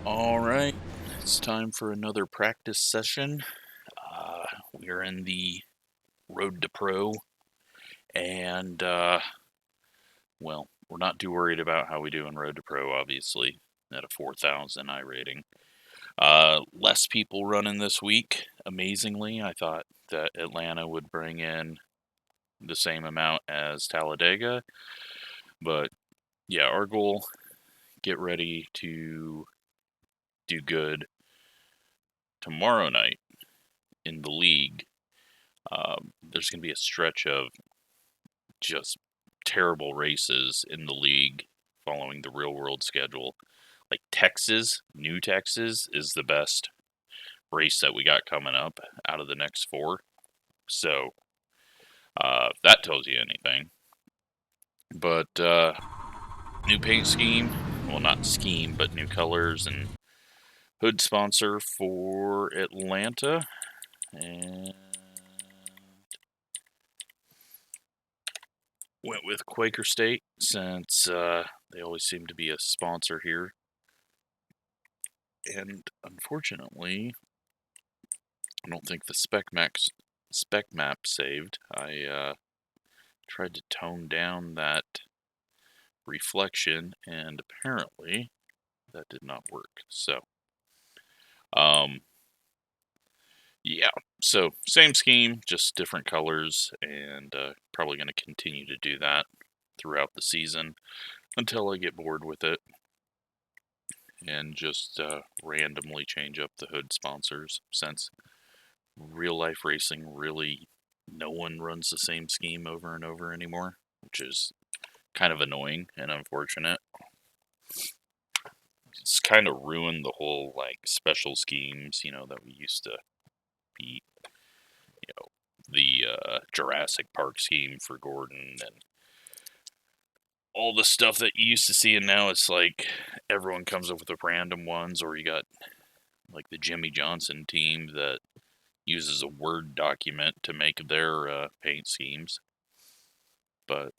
All right, it's time for another practice session. We are in the Road to Pro, and well, we're not too worried about how we do in Road to Pro, obviously, at a 4,000 iRating. Less people running this week. Amazingly, I thought that Atlanta would bring in the same amount as Talladega, but yeah, our goal, get ready to do good tomorrow night in the league. There's going to be a stretch of just terrible races in the league following the real world schedule. Like New Texas is the best race that we got coming up out of the next four. So if that tells you anything. But new paint scheme, well, not scheme, but new colors and hood sponsor for Atlanta. And went with Quaker State since they always seem to be a sponsor here. And unfortunately, I don't think the spec map saved. I tried to tone down that reflection, and apparently that did not work. So, yeah. So same scheme, just different colors, and probably going to continue to do that throughout the season until I get bored with it, and just randomly change up the hood sponsors, since real life racing really no one runs the same scheme over and over anymore, which is kind of annoying and unfortunate. It's kind of ruined the whole like special schemes, that we used to beat. The Jurassic Park scheme for Gordon and all the stuff that you used to see, and now it's like everyone comes up with the random ones, or you got like the Jimmy Johnson team that uses a Word document to make their paint schemes. But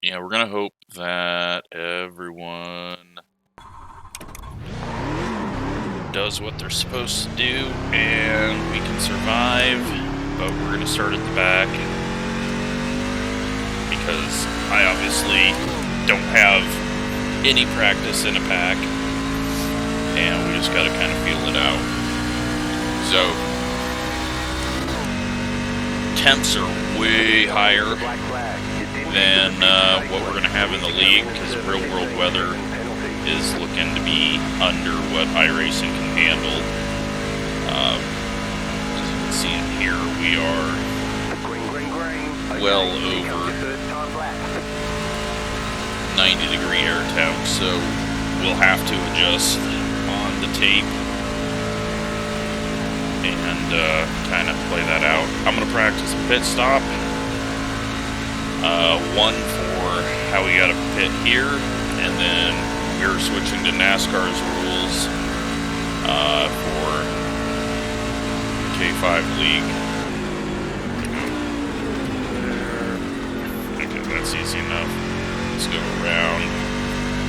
yeah, we're going to hope that everyone does what they're supposed to do and we can survive. But we're going to start at the back because I obviously don't have any practice in a pack, and we just got to kind of feel it out. So temps are way higher than what we're going to have in the league, because real world weather is looking to be under what iRacing can handle. As you can see in here, we are well over 90-degree air temp, so we'll have to adjust on the tape and kind of play that out. I'm going to practice a pit stop. One for how we got to pit here, and then we're switching to NASCAR's rules for K5 League. Okay, that's easy enough. Let's go around,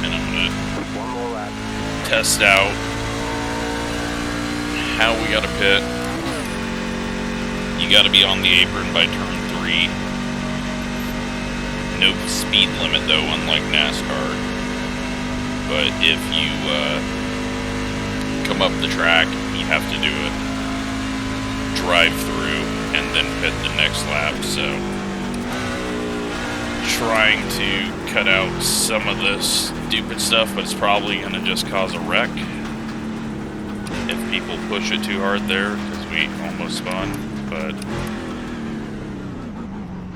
and I'm going to test out how we got to pit. You got to be on the apron by turn 3. No speed limit though, unlike NASCAR. But if you come up the track, you have to do a drive through and then pit the next lap. So trying to cut out some of this stupid stuff, but it's probably going to just cause a wreck if people push it too hard there, because we almost spun. But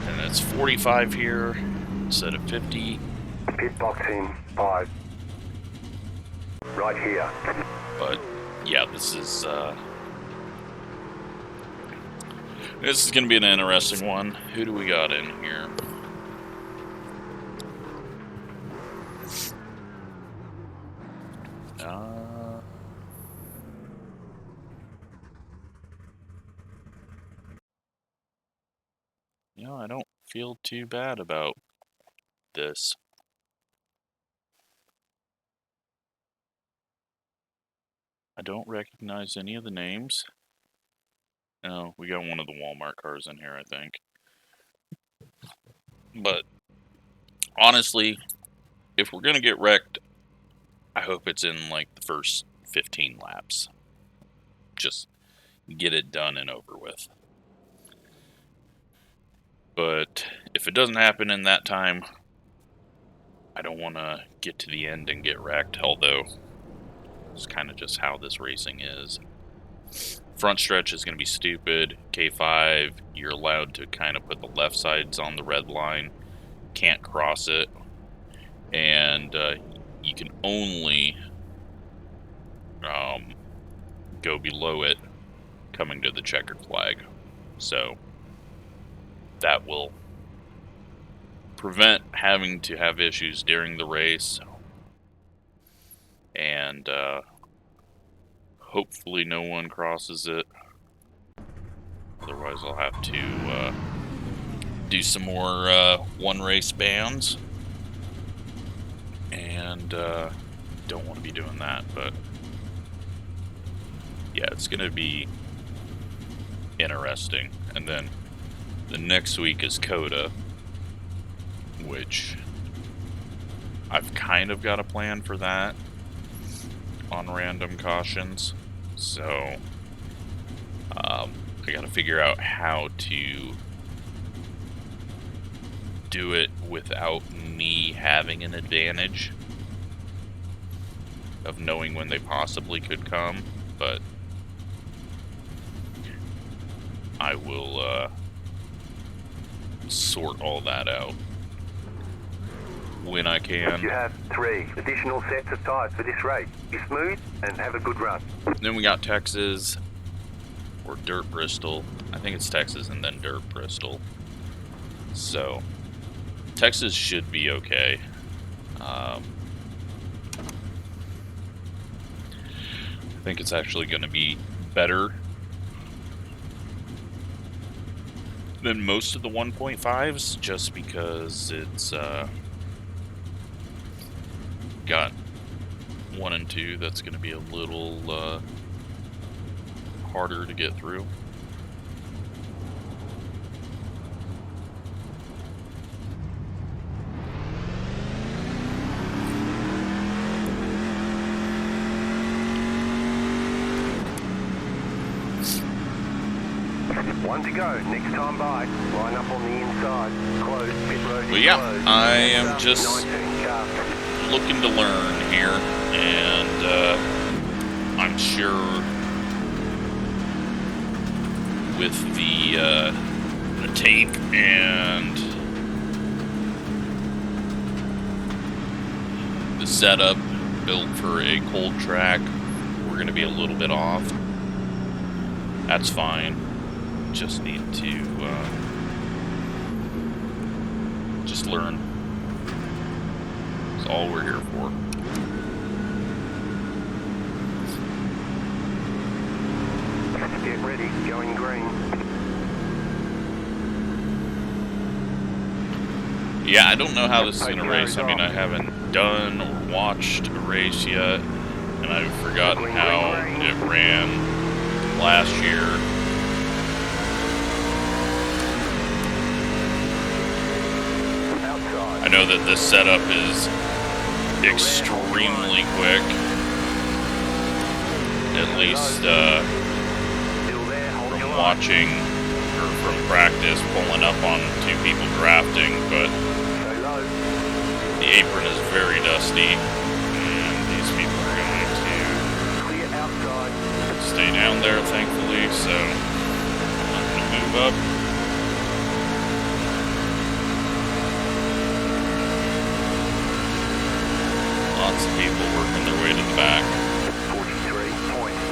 and it's 45 here instead of 50. Pit box in 5. Right here. But yeah, this is going to be an interesting one. Who do we got in here? I don't feel too bad about this. I don't recognize any of the names. No, we got one of the Walmart cars in here, I think. But honestly, if we're gonna get wrecked, I hope it's in like the first 15 laps. Just get it done and over with. But if it doesn't happen in that time, I don't want to get to the end and get wrecked, although it's kind of just how this racing is. Front stretch is going to be stupid. K5, you're allowed to kind of put the left sides on the red line. Can't cross it. And you can only go below it coming to the checkered flag. So that will prevent having to have issues during the race. And hopefully no one crosses it. Otherwise I'll have to do some more one race bans. And don't want to be doing that, but yeah, it's going to be interesting. And then the next week is Coda, which I've kind of got a plan for that on random cautions. So I got to figure out how to do it without me having an advantage of knowing when they possibly could come, but I will sort all that out when I can. You have 3 additional sets of tires for this race. Be smooth and have a good run. Then we got Texas, or Dirt Bristol. I think it's Texas and then Dirt Bristol. So Texas should be okay. I think it's actually going to be better than most of the 1.5s, just because it's got 1 and 2 that's going to be a little harder to get through. One to go. Next time by. Line up on the inside. Close. Pit road. But yeah, closed. I am just 19 car. looking to learn here, and I'm sure with the tape and the setup built for a cold track, we're going to be a little bit off. That's fine. Just need to just learn. That's all we're here for. Get ready. Going green. Yeah, I don't know how this is going to race. I mean, I haven't done or watched a race yet, and I've forgotten how it ran last year. I know that this setup is extremely quick, at least from watching or from practice, pulling up on 2 people drafting, but the apron is very dusty, and these people are going to stay down there, thankfully, so I'm going to move up. Lots of people working their way to the back. 43.309.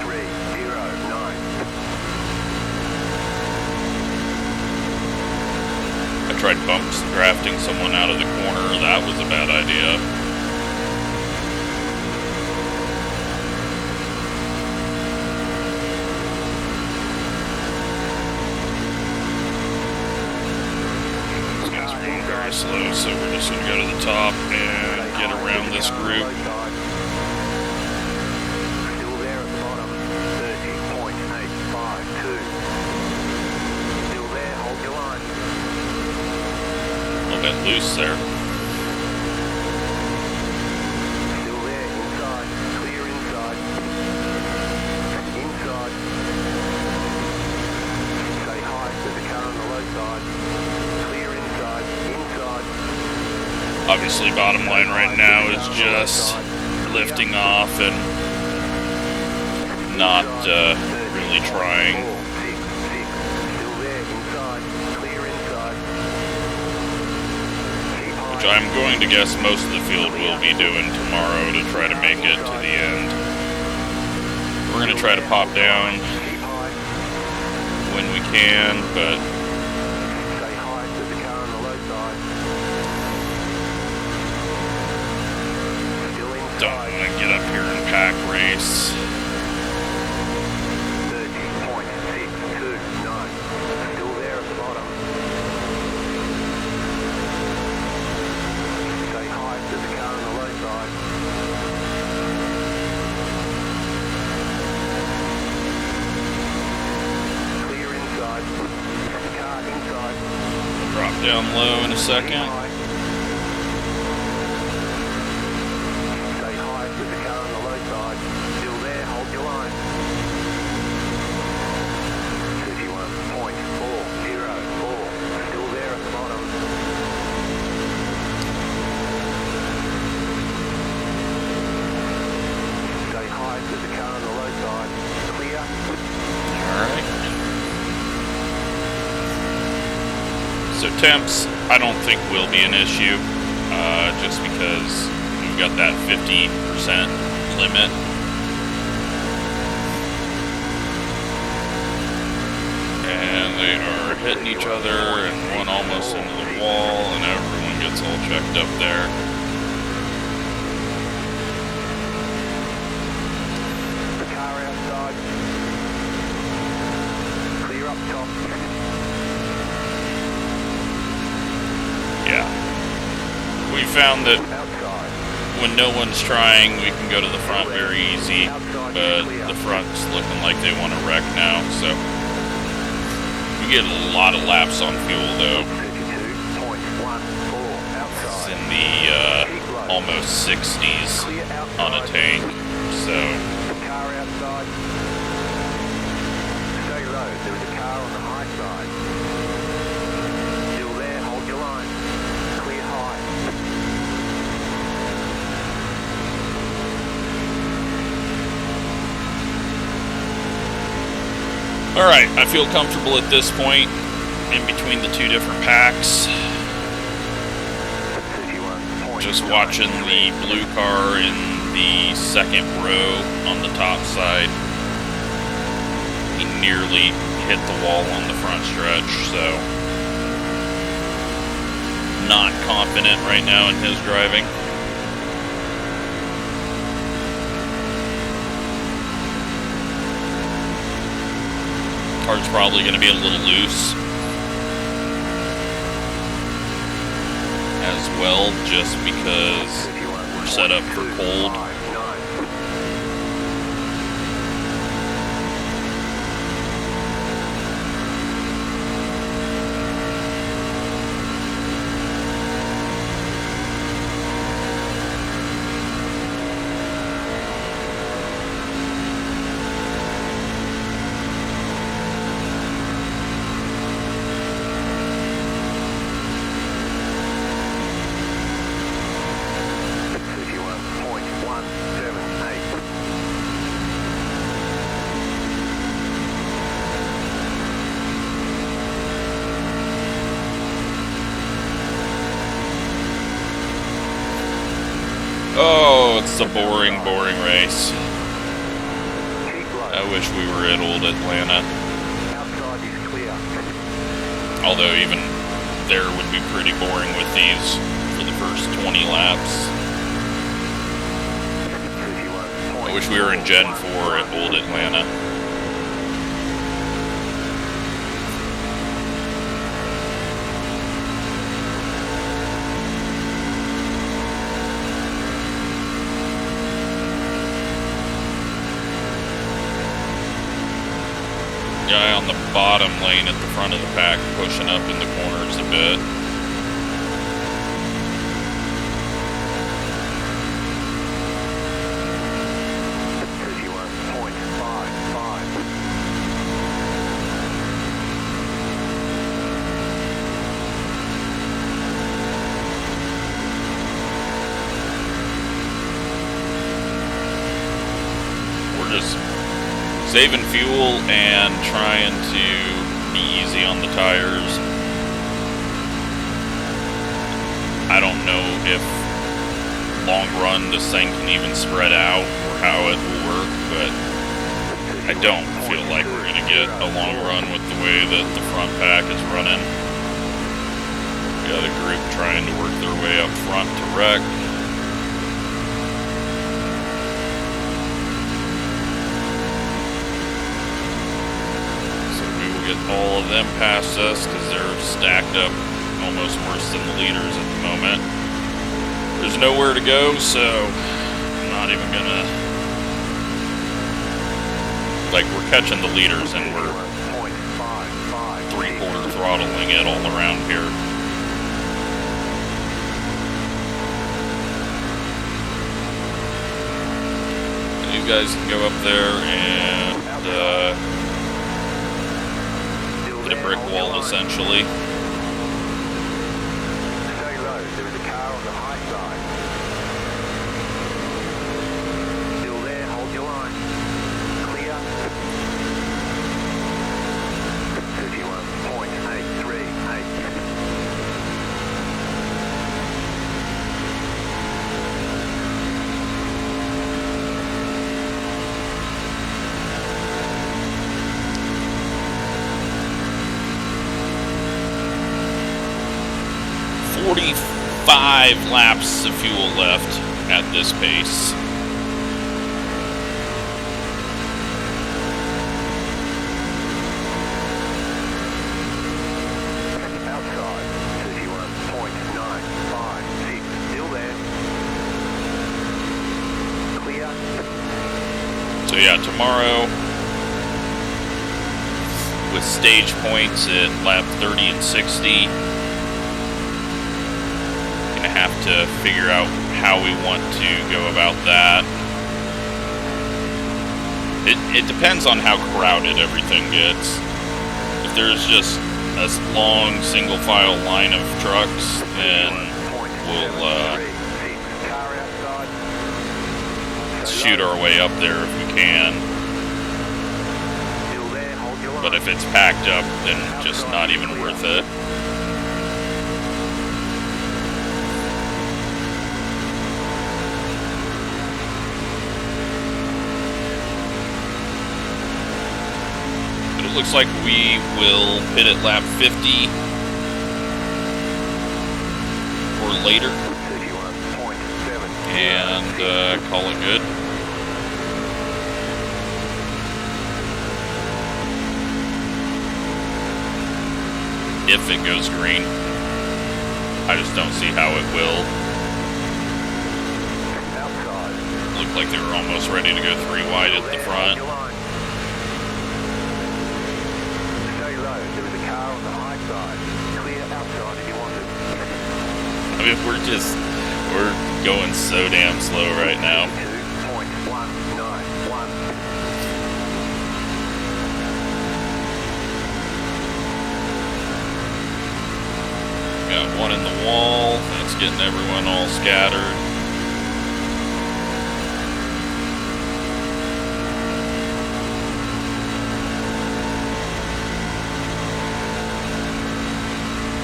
I tried bumps drafting someone out of the corner. That was a bad idea. These guys are going very slow, so we're just going to go to the top and get around this group. Still there at the bottom. loose there. Still there, inside. Clear inside. Inside. Stay high, there's a car on the low side. Clear inside. Inside. Obviously, bottom line right now is just lifting off and not really trying. Still there, inside. Clear inside. Which I'm going to guess most of the field will be doing tomorrow to try to make it to the end. We're going to try to pop down when we can, but Stay high, there's a car on the low side. Still inside. don't want to get up here and pack race. 30.629. Still there at the bottom. Stay high, there's a car on the low side. Clear inside. Car inside. Drop down low in a second. Stay high, there's a car on the low side. Still there, hold your line. 31.404. Still there at the bottom. Stay high, there's a car on the low side. Clear. Alright. So temps, I don't think will be an issue, just because we've got that 50% limit. And they are hitting each other, and one almost into the wall, and everyone gets all checked up there. The car outside. Clear up top. Yeah. We found that Outside. when no one's trying, we can go to the front very easy, but the front's looking like they want to wreck now, so we get a lot of laps on fuel though. 32.14 It's outside. in the almost 60s Clear outside. on a tank, so The car outside. Stay low, there is a car on the high side. Still there, hold your line. Clear high. alright, I feel comfortable at this point in between the two different packs. 31.9. Just watching the blue car in the second row on the top side. He nearly hit the wall on the front stretch, so not confident right now in his driving. Car's probably going to be a little loose as well, just because we're set up for cold. Oh, it's a boring, boring race. I wish we were at old Atlanta. Outside is clear. Although even there would be pretty boring with these for the first 20 laps. I wish we were in Gen 4 at old Atlanta. Guy on the bottom lane at the front of the pack pushing up in the corners a bit. just saving fuel and trying to be easy on the tires. I don't know if long run this thing can even spread out or how it will work, but I don't feel like we're going to get a long run with the way that the front pack is running. We got a group trying to work their way up front to wreck. Get all of them past us because they're stacked up almost worse than the leaders at the moment. There's nowhere to go, so I'm not even gonna, like, we're catching the leaders and we're 3/4 throttling it all around here. These guys can go up there and hit a brick wall, essentially. Stay low, there is a car on the high side. Still there, hold your line. Clear. 31.838. Five laps of fuel left at this pace. Outside, 31.956. Still there. Clear. So yeah, tomorrow with stage points at lap 30 and 60. Have to figure out how we want to go about that. It depends on how crowded everything gets. If there's just a long single file line of trucks, then we'll shoot our way up there if we can. But if it's packed up, then just not even worth it. Looks like we will hit at lap 50 or later and call it good. If it goes green. I just don't see how it will. Looked like they were almost ready to go 3 wide at the front. I mean, we're going so damn slow right now. 2.191. Got one in the wall. That's getting everyone all scattered.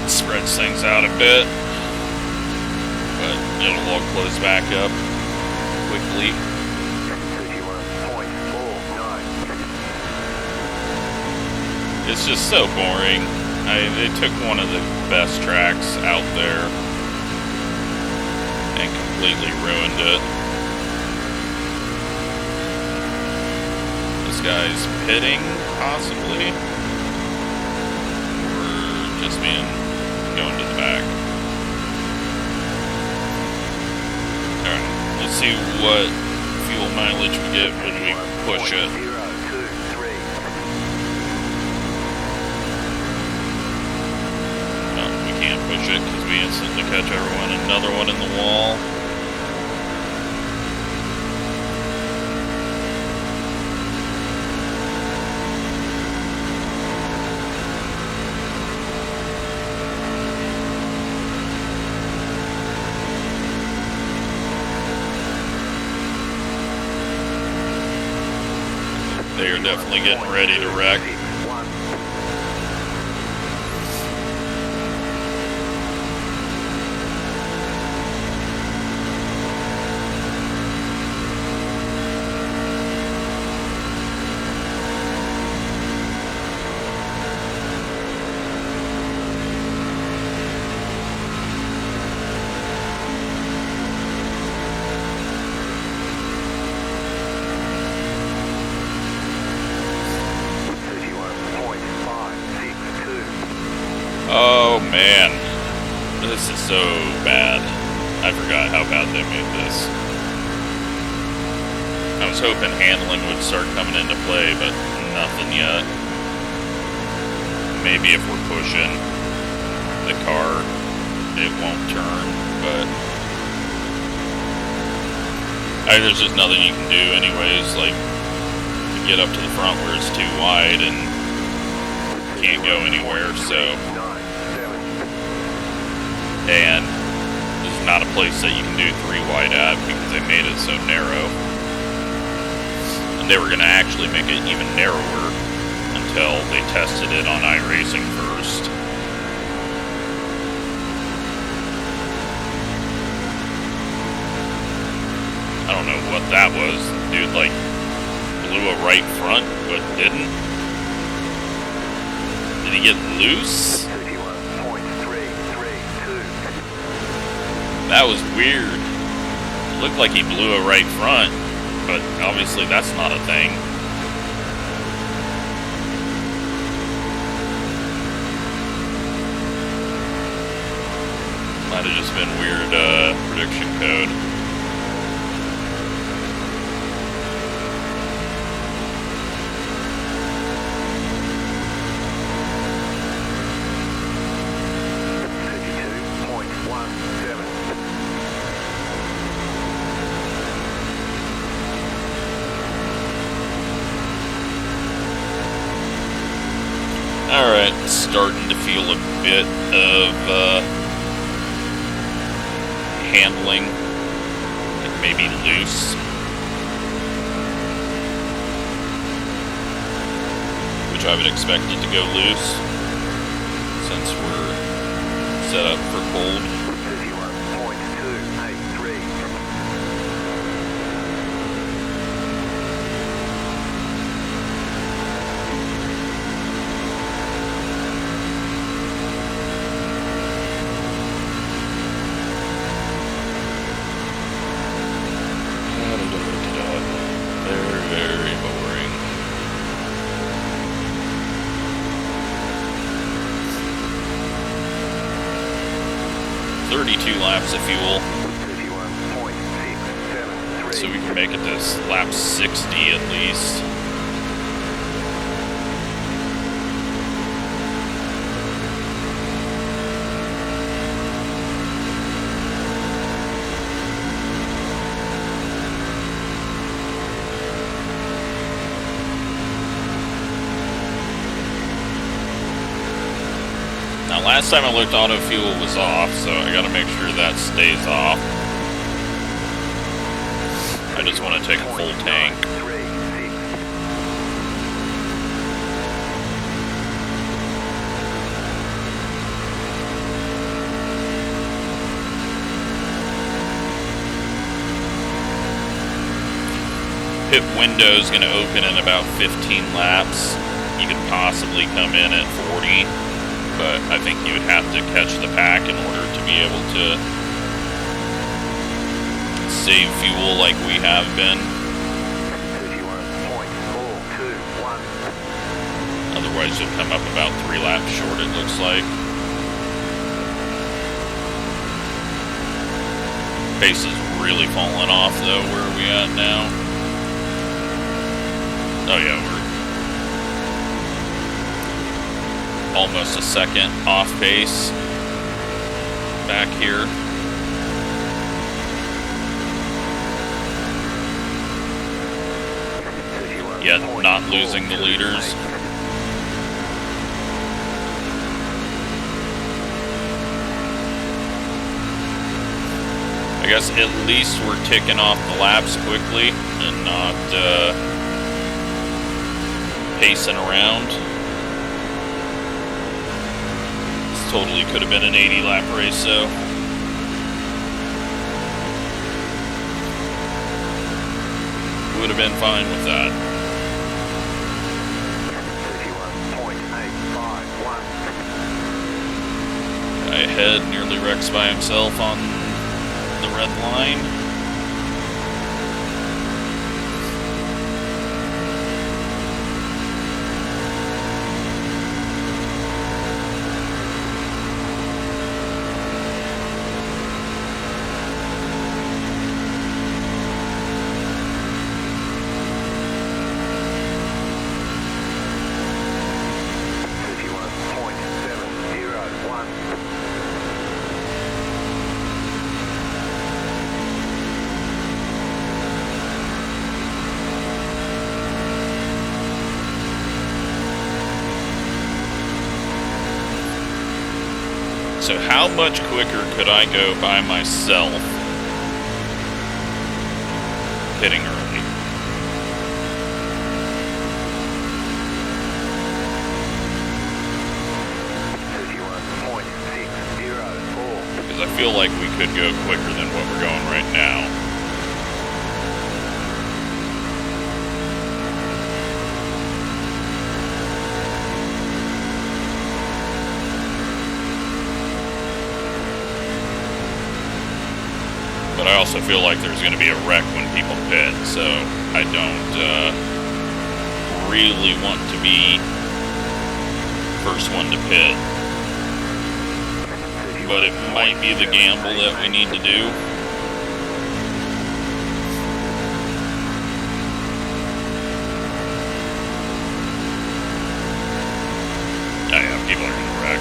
Spreads things out a bit, but it'll all close back up quickly. 31.49. It's just so boring. They took one of the best tracks out there and completely ruined it. This guy's pitting, possibly, or just being going to the back. Alright, let's see what fuel mileage we get when we push it. No, we can't push it because we instantly catch everyone. Another one in the wall. They are definitely getting ready to wreck. Oh man, this is so bad. I forgot how bad they made this. I was hoping handling would start coming into play, but nothing yet. Maybe if we're pushing the car, it won't turn, but there's just nothing you can do anyways. Like, you get up to the front where it's too wide and can't go anywhere, so. And there's not a place that you can do 3 wide at because they made it so narrow. And they were going to actually make it even narrower until they tested it on iRacing first. I don't know what that was. Dude, like, blew a right front, but didn't. Did he get loose? That was weird. It looked like he blew a right front, but obviously that's not a thing. Might have just been weird prediction code. Alright, starting to feel a bit of handling, like maybe loose, which I would expect it to go loose since we're set up for cold. Very boring. $32 laps of fuel. So we can make it to lap 60 at least. Now, last time I looked, auto fuel was off, so I gotta make sure that stays off. I just want to take a full tank. Pit window's gonna open in about 15 laps. You could possibly come in at 40. But I think you would have to catch the pack in order to be able to save fuel like we have been. Otherwise you'll come up about 3 laps short, it looks like. Pace is really falling off though. Where are we at now? Oh yeah, we're almost a second off pace back here. Yet not losing the leaders. I guess at least we're ticking off the laps quickly and not pacing around. This totally could have been an 80 lap race, though. Would have been fine with that. 31.851. Guy ahead nearly wrecks by himself on the red line. So how much quicker could I go by myself hitting early? Because I feel like we could go quicker than what we're going right now. But I also feel like there's going to be a wreck when people pit, so I don't really want to be first one to pit. But it might be the gamble that we need to do. Yeah, people are going to wreck.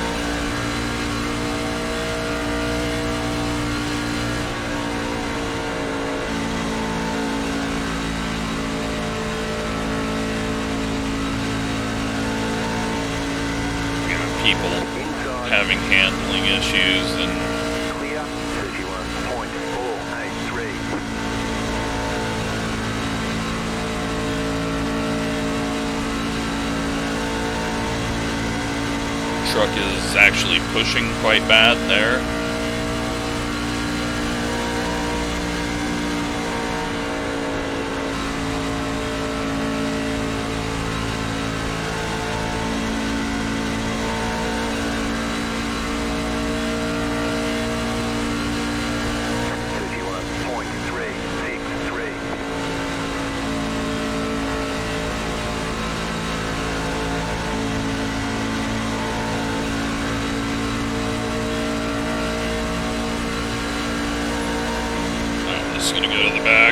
People having handling issues and Clear 31.483. truck is actually pushing quite bad there.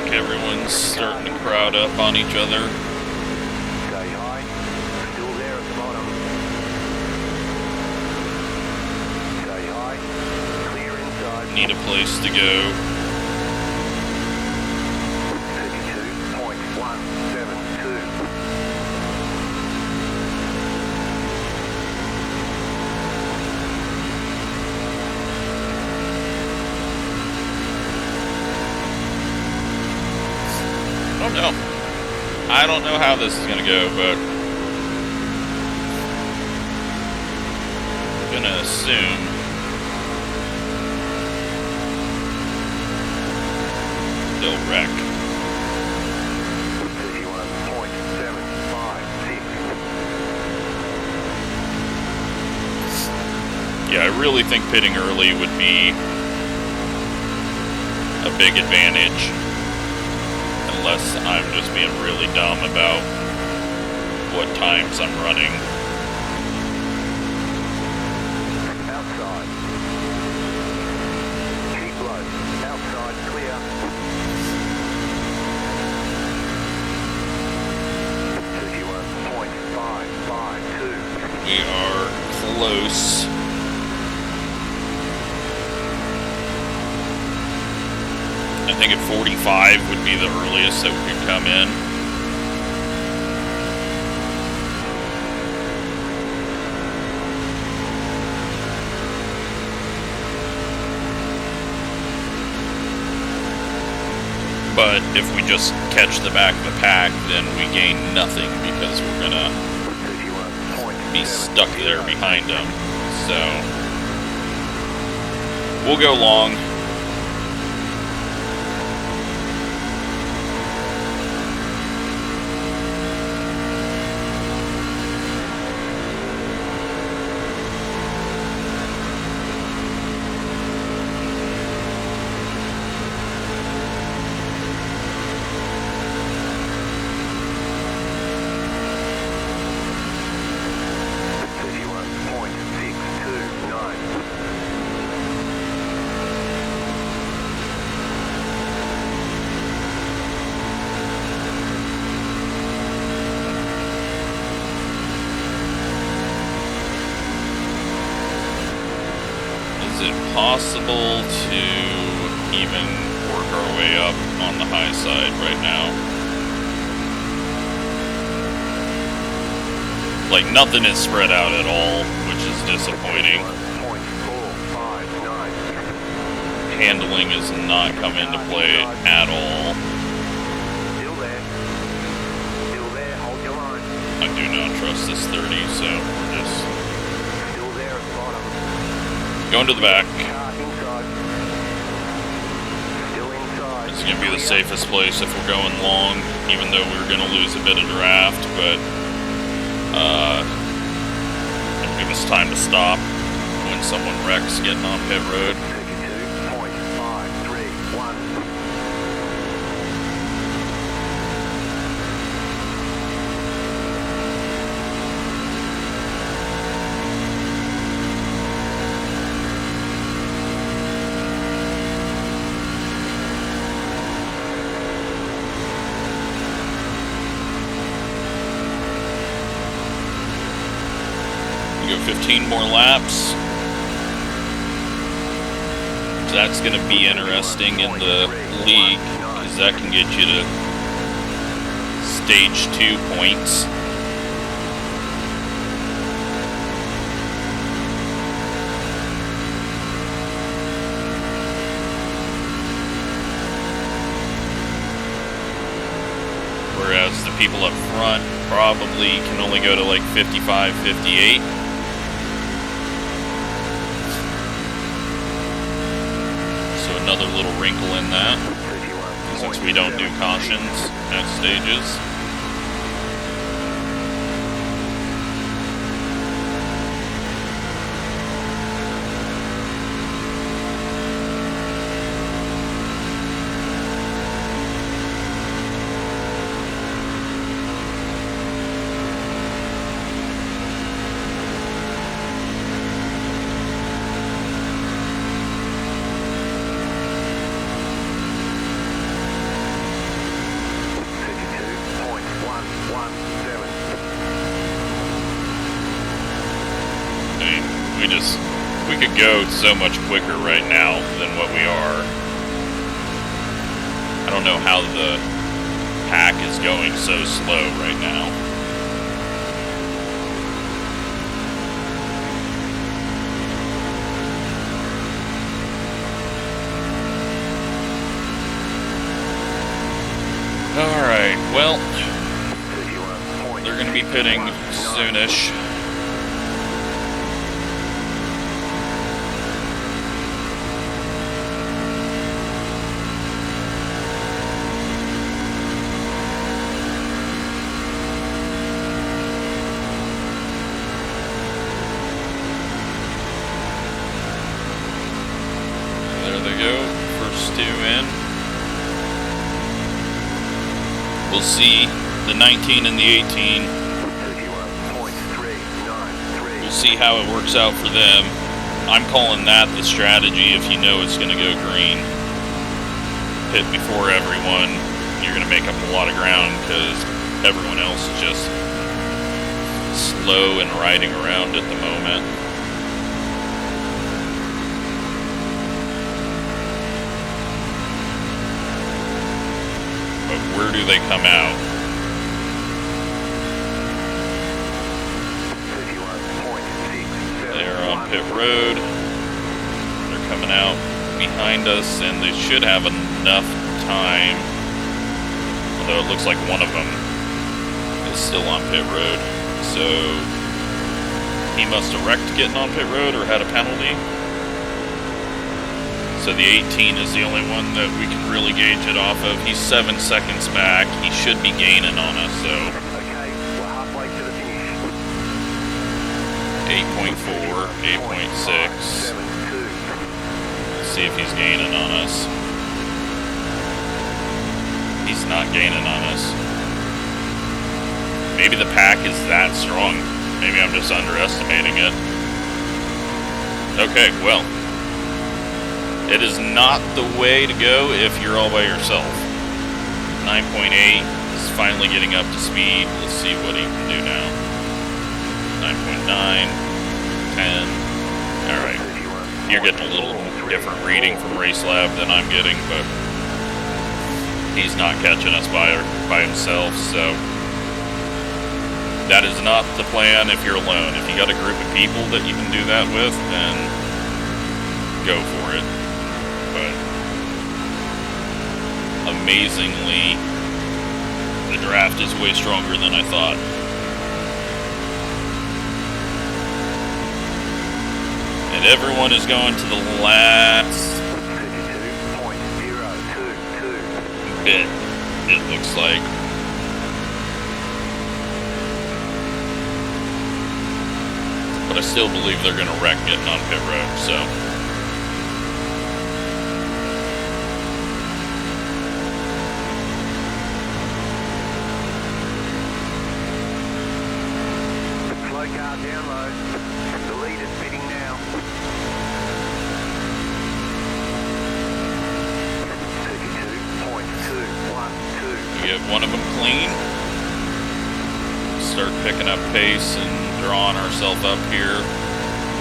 Everyone's starting to crowd up on each other. Stay high. Still there at the bottom. Stay high. Clear inside. Need a place to go. 32.172. I don't know how this is going to go, but I'm going to assume they'll wreck. 31.756. Yeah, I really think pitting early would be a big advantage. Unless I'm just being really dumb about what times I'm running. Outside. Keep low. Outside clear. 31.552. We are close. I think at 45 would be the earliest that we could come in. But if we just catch the back of the pack, then we gain nothing because we're gonna be stuck there behind them. So we'll go long. Is it possible to even work our way up on the high side right now? Like, nothing is spread out at all, which is disappointing. Handling has not come into play at all. I do not trust this 30, so we're just going to the back. It's going to be the safest place if we're going long, even though we're going to lose a bit of draft, but it'll give us time to stop when someone wrecks getting on pit road. Go 15 more laps. So that's going to be interesting in the league, because that can get you to stage 2 points. Whereas the people up front probably can only go to like 55, 58. Another little wrinkle in that, since we don't do cautions at stages. We could go so much quicker right now than what we are. I don't know how the pack is going so slow right now. Alright, well, they're going to be pitting soonish. We'll see the 19 and the 18. We'll see how it works out for them. I'm calling that the strategy if you know it's going to go green. Pit before everyone. You're going to make up a lot of ground because everyone else is just slow and riding around at the moment. Where do they come out? They're on pit road. They're coming out behind us, and they should have enough time. Although it looks like one of them is still on pit road. So he must have wrecked getting on pit road or had a penalty. So the 18 is the only one that we can really gauge it off of. He's 7 seconds back. He should be gaining on us, so. Okay, we're halfway to the finish. 8.4, 8.6. Let's see if he's gaining on us. He's not gaining on us. Maybe the pack is that strong. Maybe I'm just underestimating it. Okay, well. It is not the way to go if you're all by yourself. 9.8 is finally getting up to speed. Let's see what he can do now. 9.9, 10. Alright. You're getting a little different reading from Racelab than I'm getting, but he's not catching us by himself, so that is not the plan if you're alone. If you got a group of people that you can do that with, then go for it. But amazingly, the draft is way stronger than I thought. And everyone is going to the last bit, it looks like. But I still believe they're going to wreck getting on pit road, so. Car down low. The lead is pitting now. 32.212. We get one of them clean. Start picking up pace and drawing ourselves up here.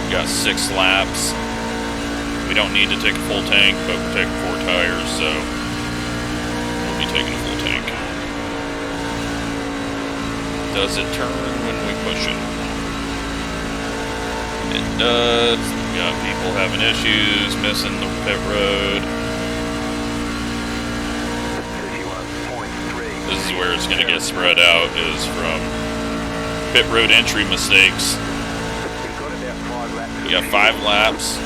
We got 6 laps. We don't need to take a full tank, but we're taking 4 tires, so we'll be taking a full tank. Does it turn when we push it? It does. We got people having issues, missing the pit road. This is where it's going to get spread out, is from pit road entry mistakes. We got 5 laps.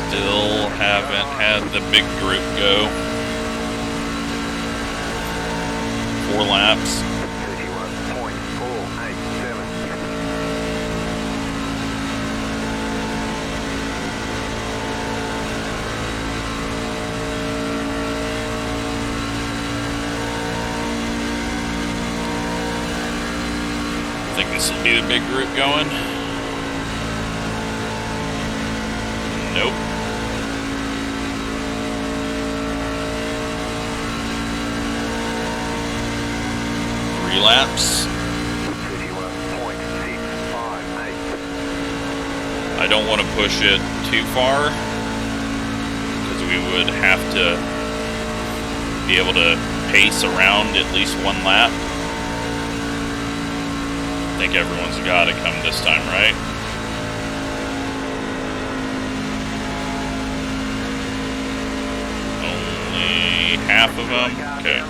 Still haven't had the big group go. 4 laps. 31.487. I think this will be the big group going. Nope. Laps. 31.658. I don't want to push it too far because we would have to be able to pace around at least 1 lap. I think everyone's got to come this time, right? Only half of them? Okay.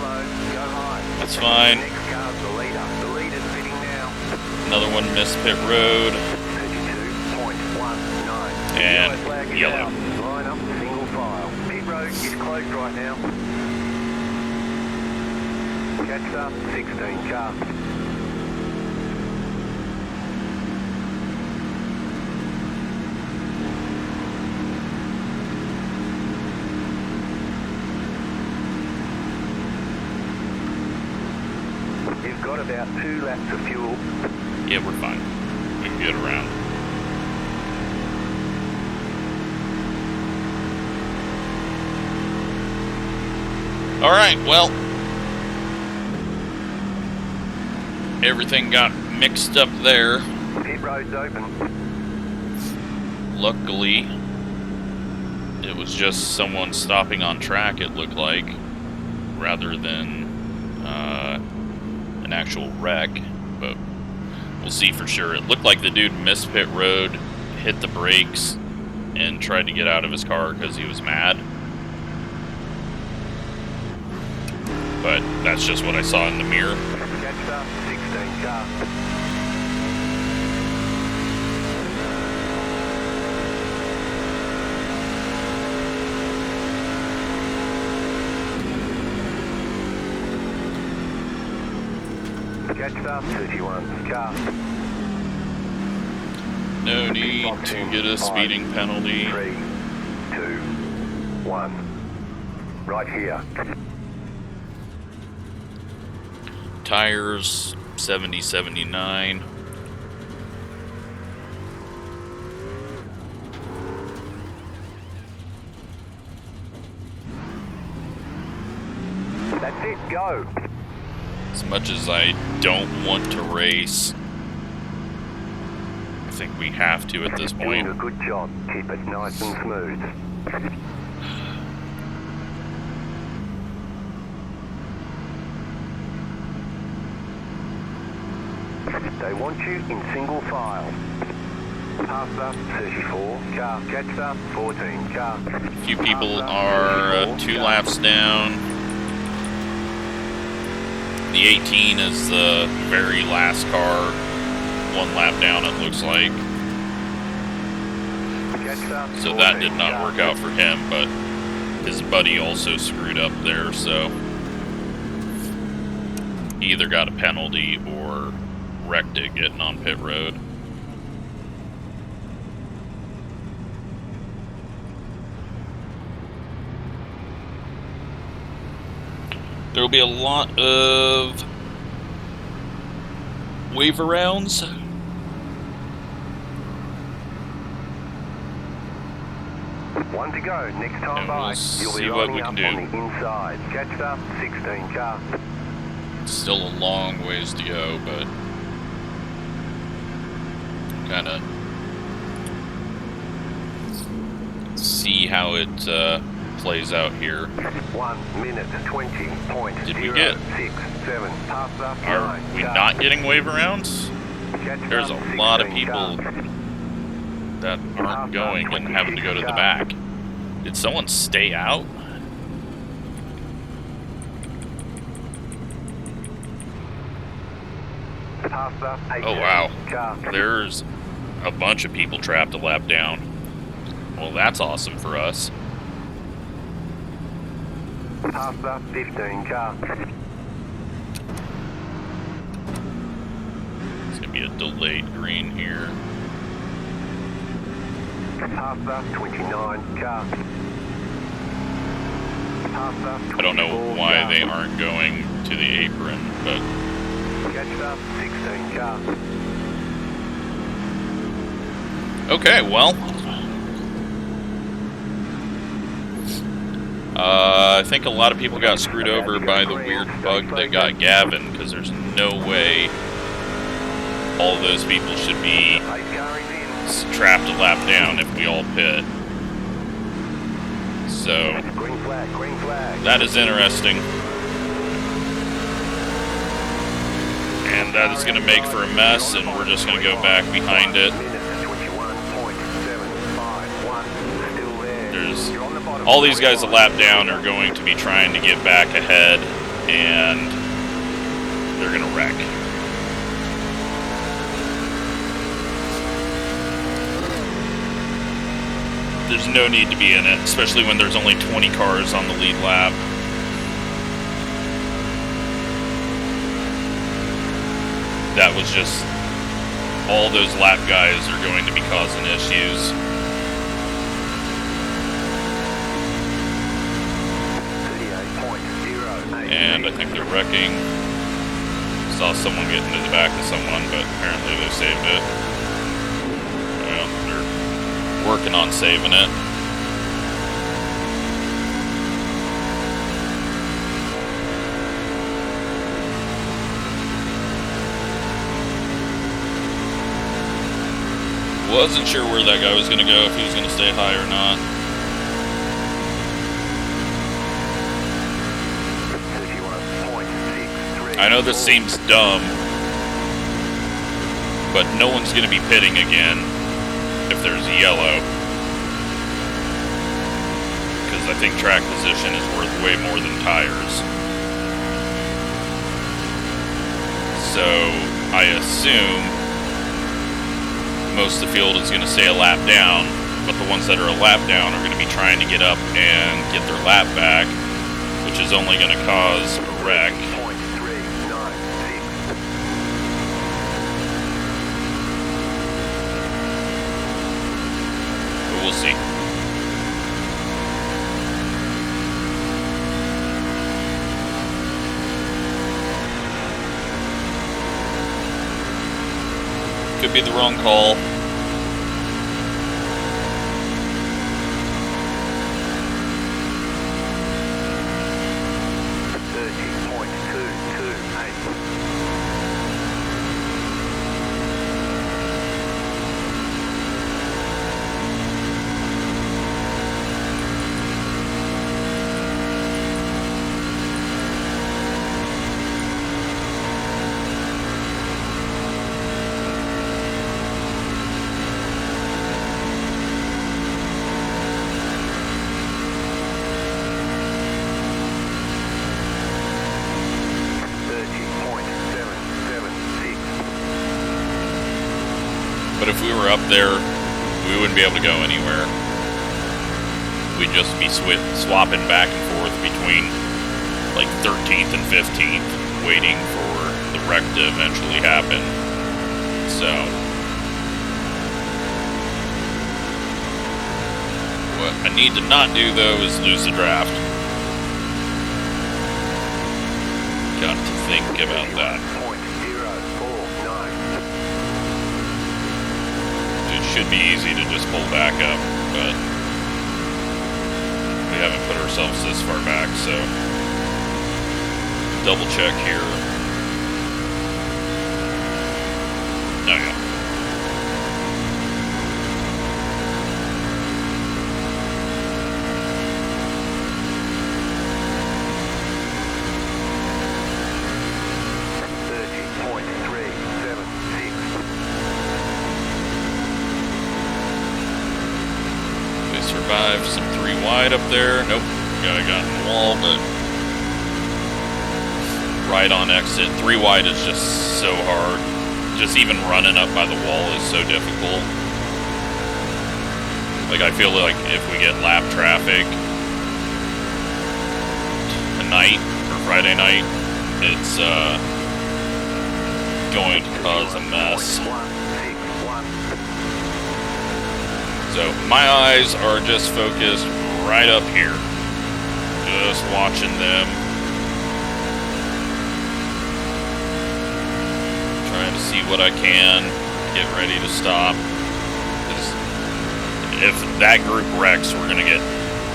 That's fine. Another one missed pit road. And yellow. Line up single file. Pit road is closed right now. Catch up 16 car. You've got about 2 laps of fuel. Yeah, we're fine. We can get around. Alright, well. Everything got mixed up there. Pit road's open. Luckily, it was just someone stopping on track, it looked like, rather than an actual wreck, but we'll see for sure. It looked like the dude missed pit road. hit the brakes and tried to get out of his car because he was mad. But that's just what I saw in the mirror. Catch up, 16 car. Catch up, 31 car. No need to get a speeding penalty. 3, 2, 1. Right here. Tires 70-79. That's it, go. As much as I don't want to race, I think we have to at this point. Doing a good job. Keep it nice and smooth. They want you in single file. Pass up, 34 car. Catch up, 14 car. A few people are 2 laps down. The 18 is the very last car. 1 lap down, it looks like. So that did not work out for him, but his buddy also screwed up there, so he either got a penalty or wrecked it getting on pit road. There will be a lot of wave arounds. One to go. Next time And by, we'll you'll see be what lining we up can on do. the inside. Catch up, 16 car. Still a long ways to go, but kind of see how it plays out here. 1 minute 20.067. Did we get? Pass up, Are 9 we car. not getting wave arounds? Catch There's up, a lot of 16 people car. that aren't going and having to go to the back. Did someone stay out? Pass up, Oh wow, 18 car. there's a bunch of people trapped a lap down. Well, that's awesome for us. Pass up, 15 car. It's gonna be a delayed green here. Pass up, 29 car. Pass up, I don't know 24 why car. they aren't going to the apron, but Catch up, 16 car. okay, well. I think a lot of people got screwed over by the weird bug that got Gavin, because there's no way all those people should be 8 car is in. trapped a lap down if we all pit. So, Green flag, green flag. that is interesting. And that is going to make for a mess, and we're just going to go back behind it. There's all these guys a lap down are going to be trying to get back ahead, and they're going to wreck. There's no need to be in it, especially when there's only 20 cars on the lead lap. That was just, all those lap guys are going to be causing issues. And I think they're wrecking. Saw someone get into the back of someone, but apparently they saved it. Well, they're working on saving it. Wasn't sure where that guy was going to go, if he was going to stay high or not. I know this seems dumb, but no one's going to be pitting again. if there's yellow. Because I think track position is worth way more than tires. So I assume most of the field is going to stay a lap down, but the ones that are a lap down are going to be trying to get up and get their lap back, which is only going to cause a wreck. But we'll see. Could be the wrong call. But if we were up there, we wouldn't be able to go anywhere. We'd just be swapping back and forth between like 13th and 15th, waiting for the wreck to eventually happen. So, what I need to not do though is lose the draft. Got to think about that. It should be easy to just pull back up, but we haven't put ourselves this far back, so double check here. Oh yeah. Some 3 wide up there. Nope. Guy got in the wall, but right on exit. 3 wide is just so hard. Just even running up by the wall is so difficult. Like, I feel like if we get lap traffic tonight or Friday night, it's going to cause a mess. So my eyes are just focused right up here. Just watching them. Trying to see what I can. Get ready to stop. Because if that group wrecks, we're going to get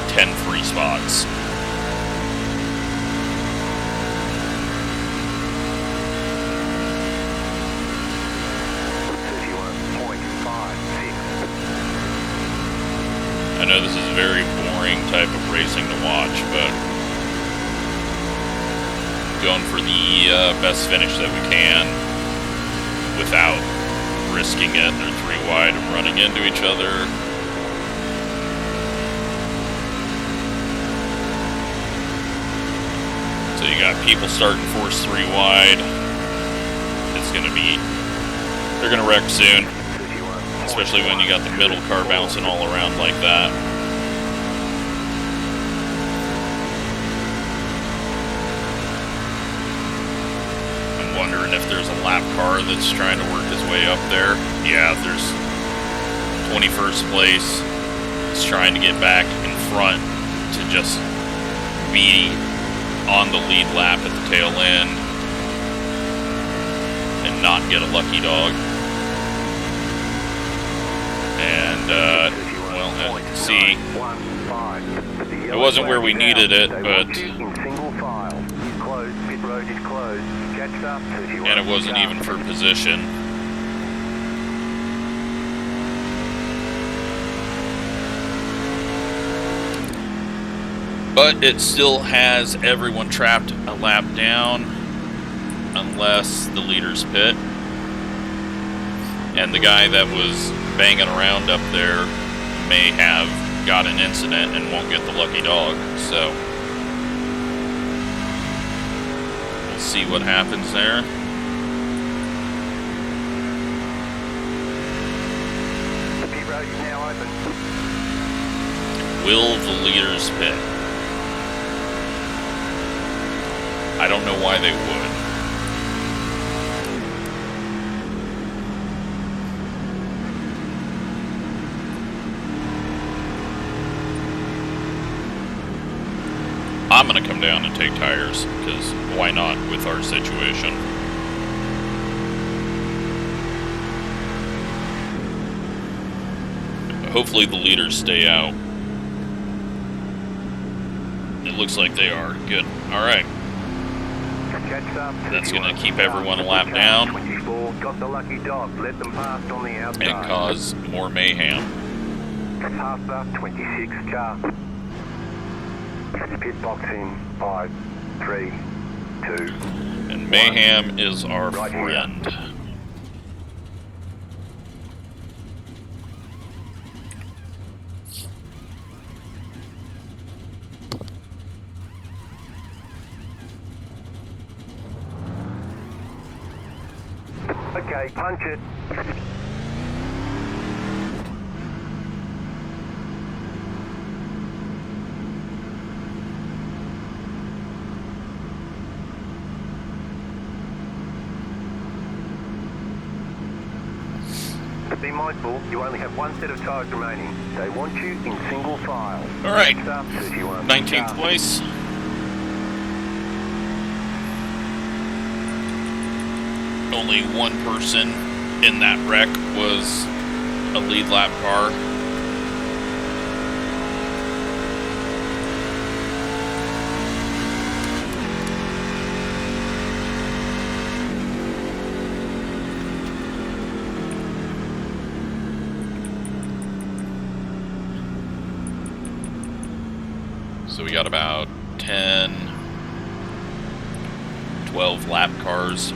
10 free spots. I know this is a very boring type of racing to watch, but going for the best finish that we can without risking it. They're 3 wide and running into each other. So you got people starting force 3 wide. It's going to be, they're going to wreck soon. Especially when you got the middle car bouncing all around like that. I'm wondering if there's a lap car that's trying to work his way up there. Yeah, there's 21st place. He's trying to get back in front to just be on the lead lap at the tail end and not get a lucky dog. And, well, see, it wasn't where we needed it, but, and it wasn't even for position. But it still has everyone trapped a lap down, unless the leaders pit. And the guy that was banging around up there may have got an incident and won't get the lucky dog. So we'll see what happens there. The pit road is now open. Will the leaders pit? I don't know why they would. I'm gonna come down and take tires, because why not with our situation? Hopefully the leaders stay out. It looks like they are. Good. Alright. That's gonna keep everyone a lap down. 24, got the lucky dog, let them pass on the outside. And cause more mayhem. Past the 26 car. Pit box in 5, 3, 2. And mayhem is our Right friend. here. Okay, punch it. Be mindful, you only have one set of tyres remaining. They want you in single file. All right, Next up, 31. 19th place. Only one person in that wreck was a lead lap car. So we got about 10, 12 lap cars.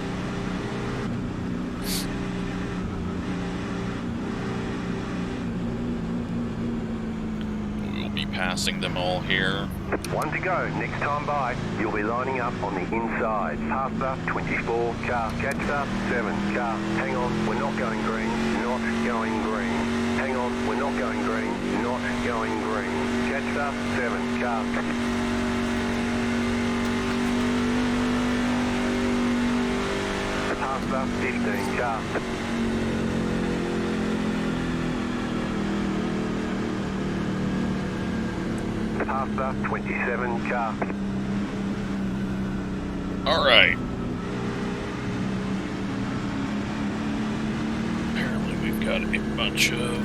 We'll be passing them all here. One to go. Next time by, you'll be lining up on the inside. Past the 24 car. Catch the 7 car. Hang on, we're not going green. Not going green. Hang on, we're not going green. Not going green. Catch the 7 car. Past the 15 car. Past the 27 car. All right. Apparently we've got a bunch of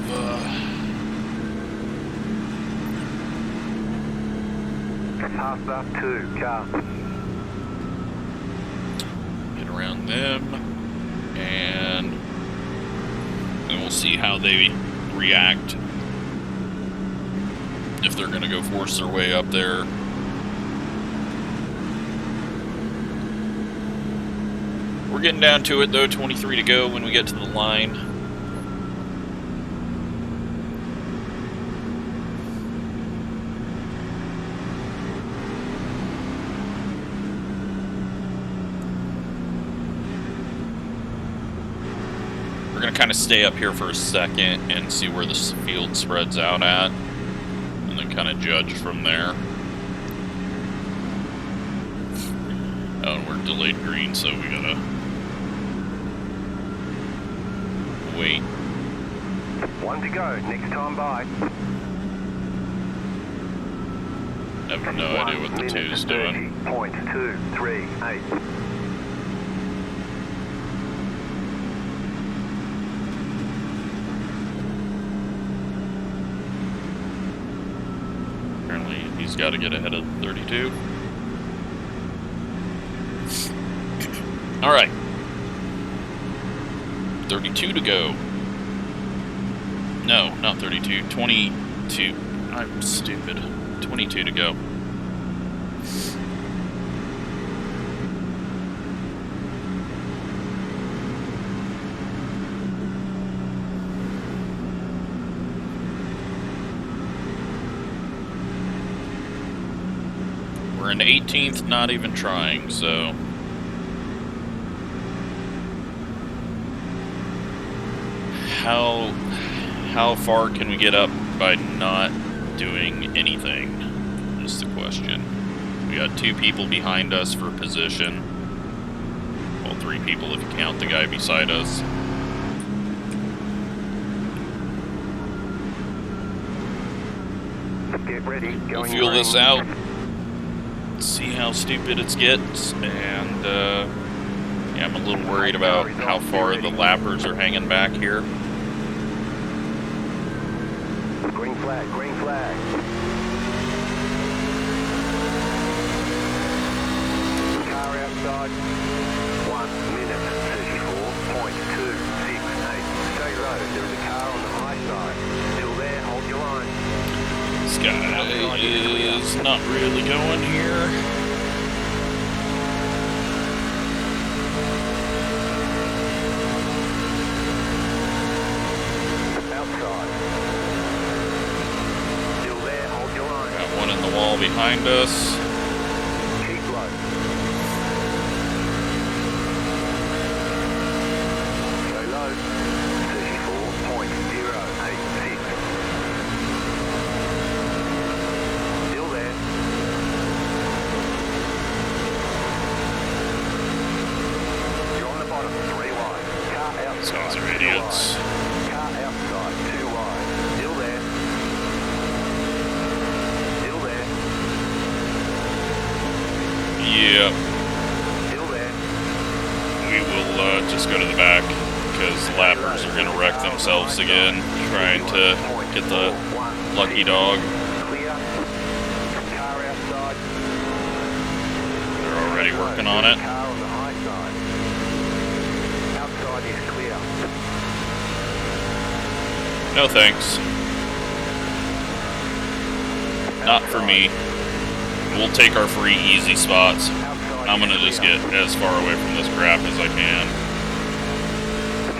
Past the 2 car. get around them, and then we'll see how they react. If they're going to go force their way up there. We're getting down to it though, 23 to go when we get to the line. We're going to kind of stay up here for a second and see where this field spreads out at. And then kind of judge from there. Oh, and we're delayed green, so we gotta wait. One to go. Next time by. I have no idea what the two's doing. 0.238. He's got to get ahead of 32. All right. 32 to go. No, not 32. 22. I'm stupid. 22 to go. We're in 18th, not even trying, so... How far can we get up by not doing anything, is the question. We got 2 people behind us for position. Well, 3 people if you count the guy beside us. Get ready. We'll feel this out. See how stupid it gets, and yeah, I'm a little worried about how far the lappers are hanging back here. Green flag, green flag. Car outside. 1 minute 34.268. Stay low. There is a car on the high side. Still there. Hold your line. This guy is not really going here. Outside. Still there. Hold your line. Got one in the wall behind us. Keep low. Go low. 34.086. Still there. You're on the bottom, 3 wide. Car outside. These guys are 2 idiots. wide. Car outside, 2 wide. Still there. Still there. Yeah, Still there. we will just go to the back, because lappers are going to wreck themselves again, trying to get the lucky dog. Clear. Car outside. They're already working on it. Car on the high side. Outside is clear. No thanks. Not for me. We'll take our free easy spots. I'm gonna just get as far away from this crap as I can.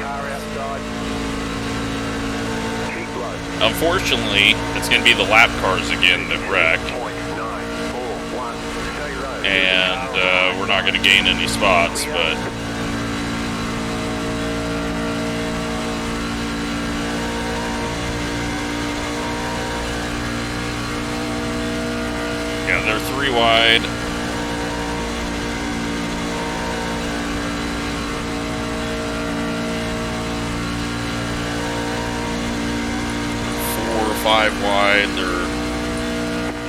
Car outside. Keep low. Unfortunately, it's gonna be the lap cars again that wreck, 0.941. Stay low. and we're not gonna gain any spots, but yeah, they're 3 wide. Four or 5 wide. They're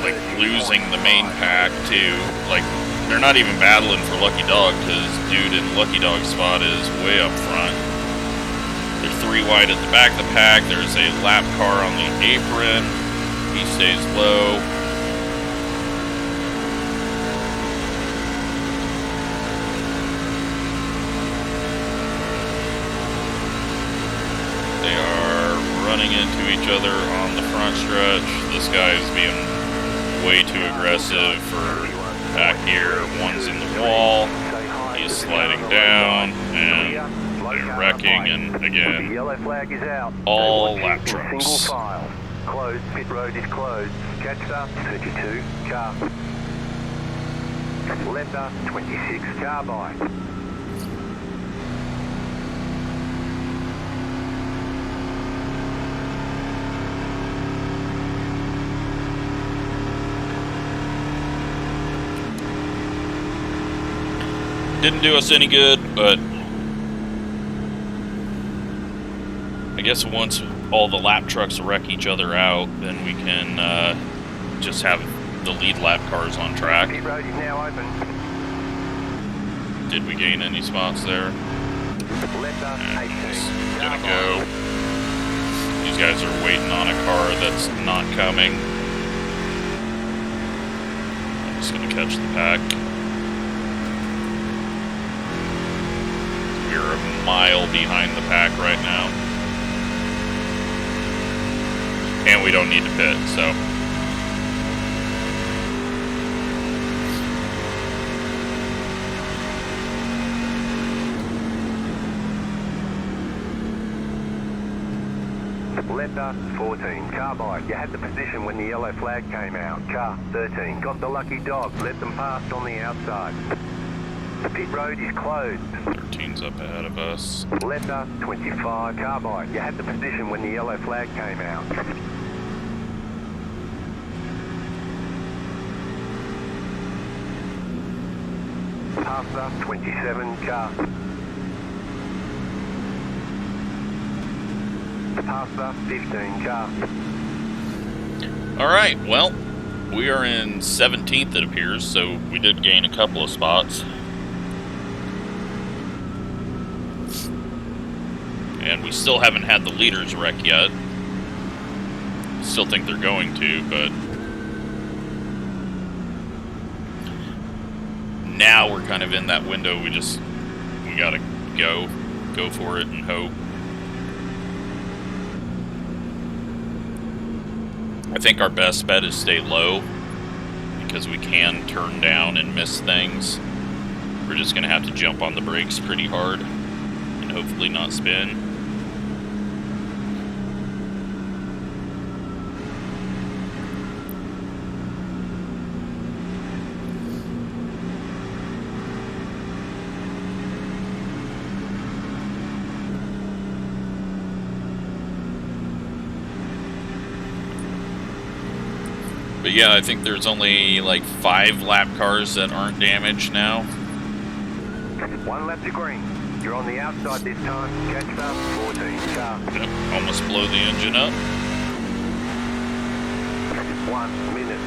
like losing the main pack too. Like they're not even battling for Lucky Dog, because dude in Lucky Dog's spot is way up front. They're 3 wide at the back of the pack. There's a lap car on the apron. He stays low. They are running into each other on the front stretch. This guy is being way too aggressive for back here. One's in the wall. He's sliding down, and they're wrecking, and The again, yellow flag is out. all They lap want you in trucks. Single file. Closed. Pit road is closed. Catcher 32 car. Letter 26 car by. Didn't do us any good, but I guess once all the lap trucks wreck each other out, then we can just have the lead lap cars on track. Pit road is now open. Did we gain any spots there? Letter And 18 just car gonna by. go. These guys are waiting on a car that's not coming. I'm just gonna catch the pack. We're a mile behind the pack right now. And we don't need to pit, so. Letter 14, car bike. You had the position when the yellow flag came out. Car 13, got the lucky dog. Let them past on the outside. The pit road is closed. 13's up ahead of us. Letter 25, car bike. You had the position when the yellow flag came out. Pasta 27, car. Pasta 15, car. Alright, well, we are in 17th, it appears, so we did gain a couple of spots. And we still haven't had the leaders wreck yet. Still think they're going to, but now we're kind of in that window. We gotta go for it and hope. I think our best bet is stay low, because we can turn down and miss things. We're just gonna have to jump on the brakes pretty hard and hopefully not spin. But yeah, I think there's only like 5 lap cars that aren't damaged now. 1 lap to green. You're on the outside this time. Catch up, 14 car. Yep, almost blow the engine up. 1 minute,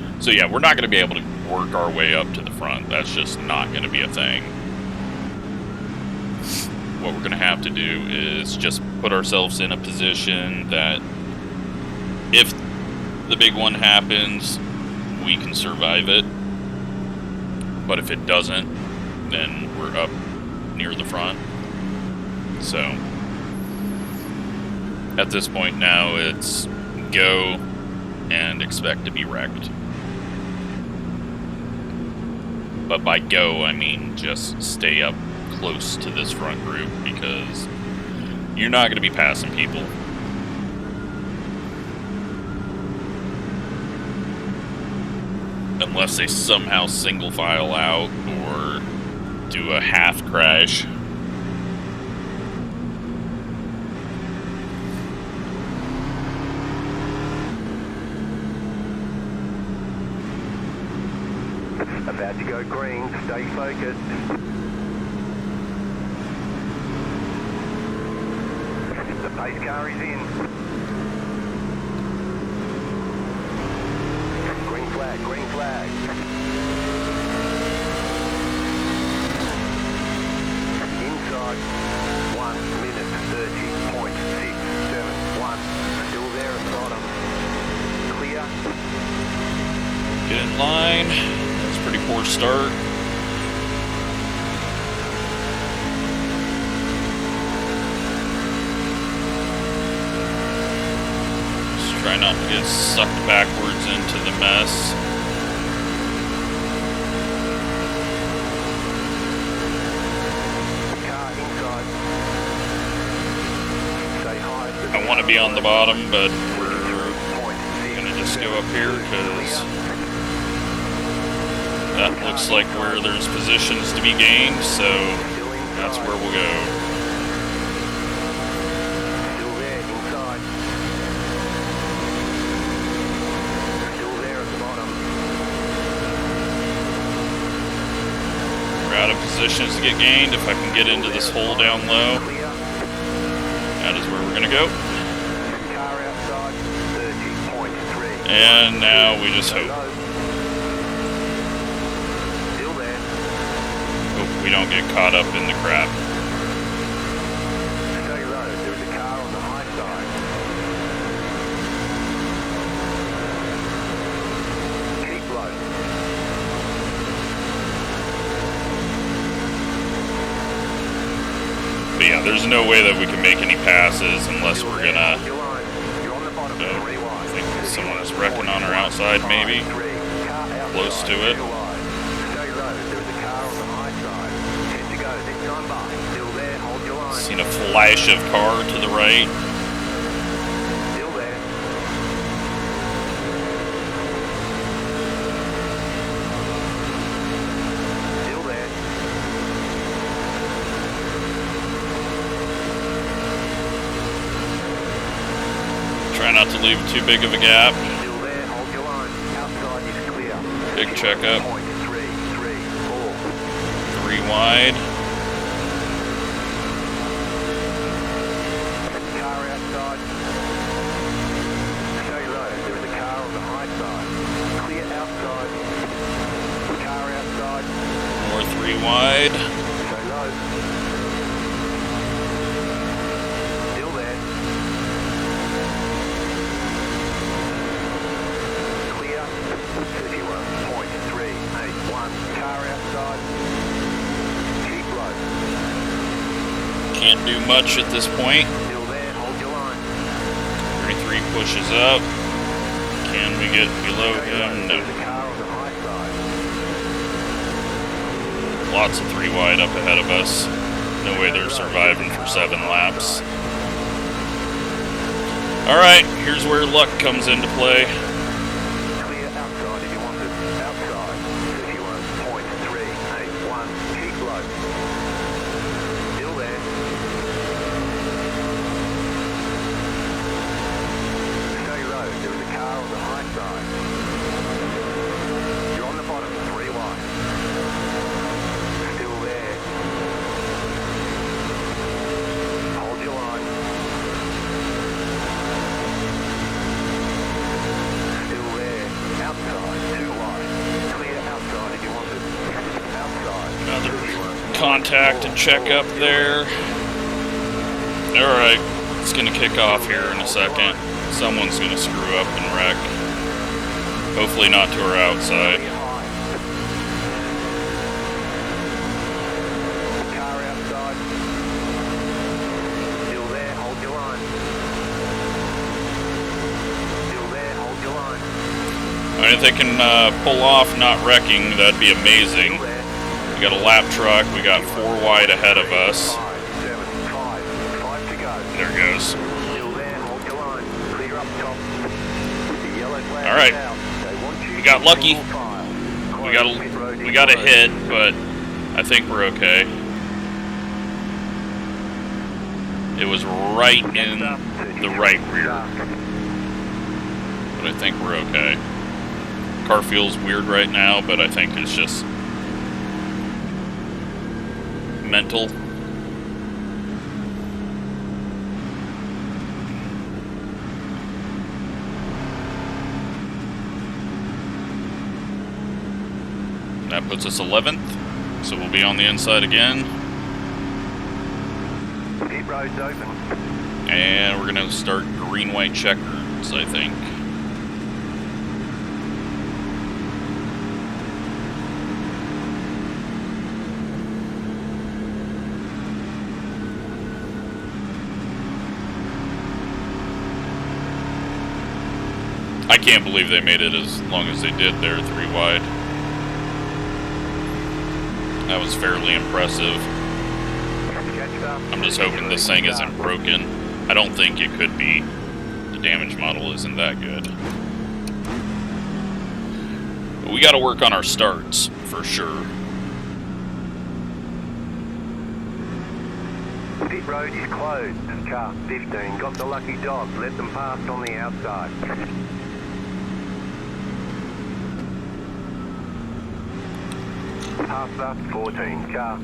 38.42. So yeah, we're not going to be able to work our way up to the front. That's just not going to be a thing. What we're going to have to do is just put ourselves in a position that if the big one happens, we can survive it. But if it doesn't, then we're up near the front. So at this point now, it's go and expect to be wrecked. But by go, I mean just stay up close to this front group, because you're not going to be passing people. Unless they somehow single file out or do a half crash. About to go green, stay focused. The pace car is in. Green flag, green flag. Inside, 1 minute 30.671. Still there at bottom. Clear. Get in line. That's a pretty poor start. Try not to get sucked backwards into the mess. Car inside. Stay high. I want to be on the bottom, but we're gonna just go up here because that looks like where there's positions to be gained, so that's where we'll go. Positions to get gained. If I can get into this hole down low, that is where we're going to go. And now we just hope. Hope we don't get caught up in the crap. There's a car on the high side. Keep low. But yeah, there's no way that we can make any passes unless we're gonna. I think someone is wrecking on our outside, maybe. Close to it. Seen a flash of car to the right. Still there. Still there. Try not to leave too big of a gap. Still there. Hold your line. Outside is clear. Big checkup. 334. 3 wide. Car outside. Stay low. There is a car on the high side. Clear outside. Car outside. More 3 wide. Stay low. Still there. Clear. 31.381. Car outside. Keep low. Can't do much at this point. Still there. Hold your line. 33 pushes up. Can we get below him? No. There's a car on the high side. Lots of 3 wide up ahead of us. No way they're surviving for 7 laps. Alright, here's where luck comes into play. Clear outside if you want it. Outside. 31.381. Keep low. Still there. Stay low. There is a car on the high side. You're on the bottom. 3 wide. Still there. Hold your line. Still there. Outside. 2 wide. Clear outside if you want it. Outside. Another 31. contact and check up there. Alright, it's gonna kick off here in a second. Someone's gonna screw up and wreck. Hopefully not to our outside. Car outside. Still there, hold your line. Still there, hold your line. I mean, if they can pull off not wrecking, that'd be amazing. Still there. We got a lap truck, we got 4 wide ahead of us. 5, 7, 5. 5 to go. There goes. Still there, hold your line. Clear up top. The yellow flag All right. is out. They want you We got to lucky. single file. We got a hit, but I think we're okay. It was right in the right rear, but I think we're okay. Car feels weird right now, but I think it's just mental. That puts us 11th, so we'll be on the inside again. Pit road's open. And we're gonna start green-white checkers, I think. I can't believe they made it as long as they did there, 3 wide. That was fairly impressive. I'm just hoping this thing isn't broken. I don't think it could be. The damage model isn't that good. But we gotta work on our starts, for sure. Pit road is closed. Car 15 got the lucky dog. Let them pass on the outside. Pasta 14 car.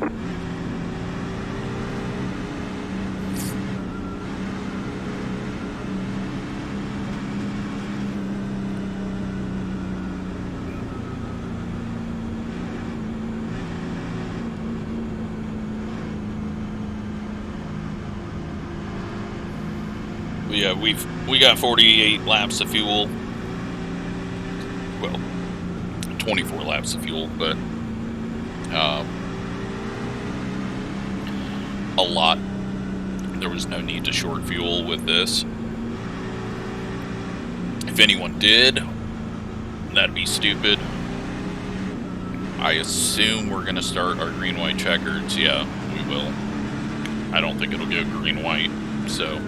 Yeah, we got 48 laps of fuel. Well, 24 laps of fuel, but a lot. There was no need to short fuel with this. If anyone did, that'd be stupid. I assume we're gonna start our green-white checkers. Yeah, we will. I don't think it'll go green-white. So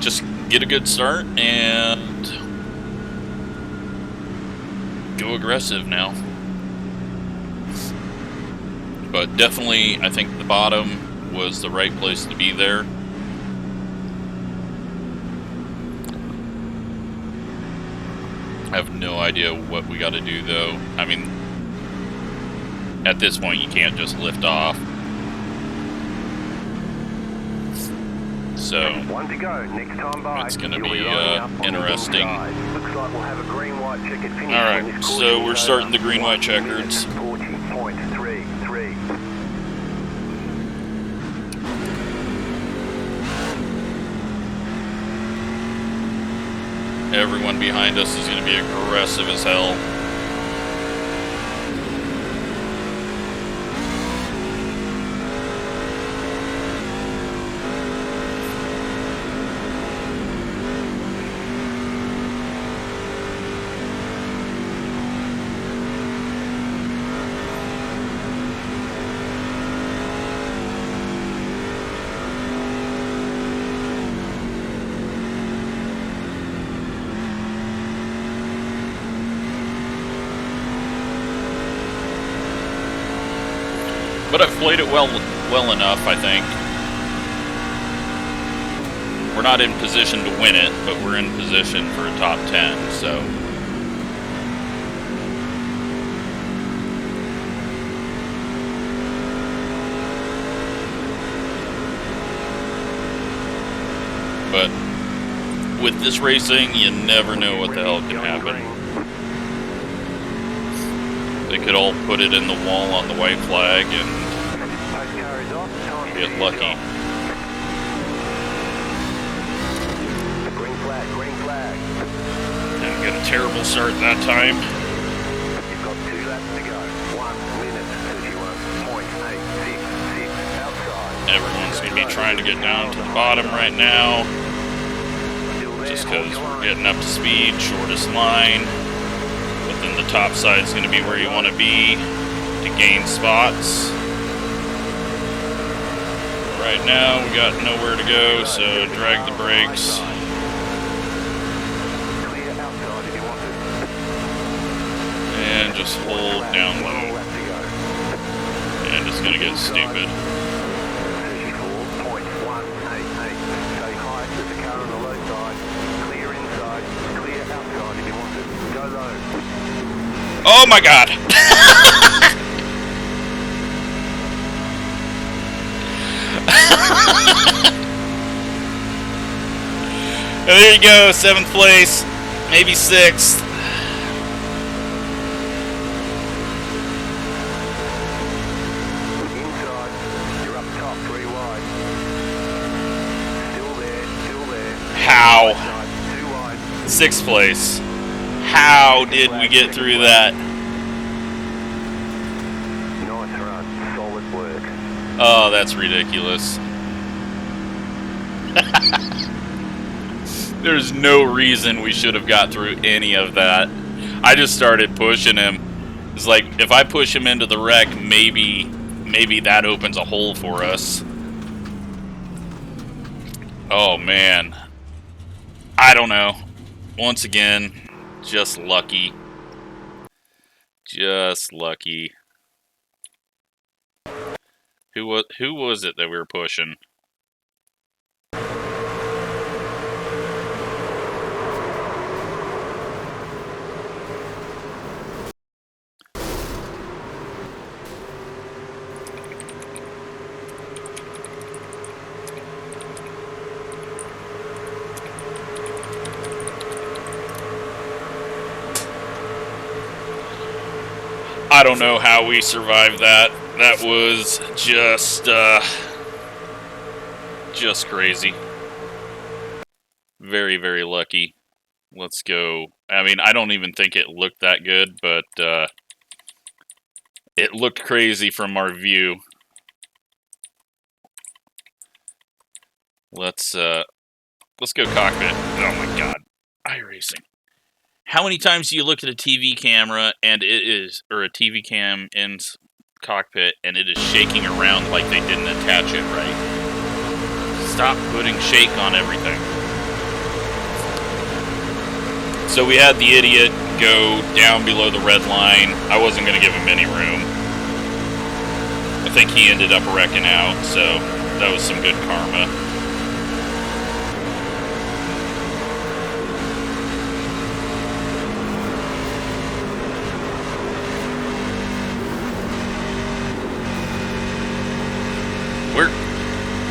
just get a good start and go aggressive now. But definitely, I think the bottom was the right place to be there. I have no idea what we got to do, though. I mean, at this point, you can't just lift off. So, one to go. Next time by, it's going to be interesting. interesting. Looks like we'll have a green-white checkered finish. Alright, so we're starting the green-white checkers. 40.33. Everyone behind us is going to be aggressive as hell. But I've played it well enough, I think. We're not in position to win it, but we're in position for a top 10, so. But with this racing, you never know what the hell can happen. They could all put it in the wall on the white flag and get lucky. Green flag. And get a terrible start that time. You've got 2 laps to go. 1 minute 31.866 outside. Everyone's going to be trying to get down to the bottom right now. Just because we're getting up to speed, shortest line. But then the top side is going to be where you want to be to gain spots. Right now, we got nowhere to go, so drag the brakes. And just hold down low. And it's going to get stupid. 34.188. Stay high with the car on the low side. Clear inside. Clear outside if you want to. Go low. Oh my god! There you go, 7th place, maybe 6th. Inside, you're up top, 3 wide. Still there. How? 2 wide. 6th place. How did we get through that? Nice run, solid work. Oh, that's ridiculous. There's no reason we should have got through any of that. I just started pushing him. It's like, if I push him into the wreck, maybe that opens a hole for us. Oh, man. I don't know. Once again, just lucky. Just lucky. Who was it that we were pushing? I don't know how we survived that. That was just crazy. Very, very lucky. Let's go. I mean, I don't even think it looked that good, but it looked crazy from our view. Let's go cockpit. Oh my god. iRacing. How many times do you look at a TV camera and it is, or a TV cam in cockpit, and it is shaking around like they didn't attach it right. Stop putting shake on everything. So we had the idiot go down below the red line. I wasn't going to give him any room. I think he ended up wrecking out, so that was some good karma.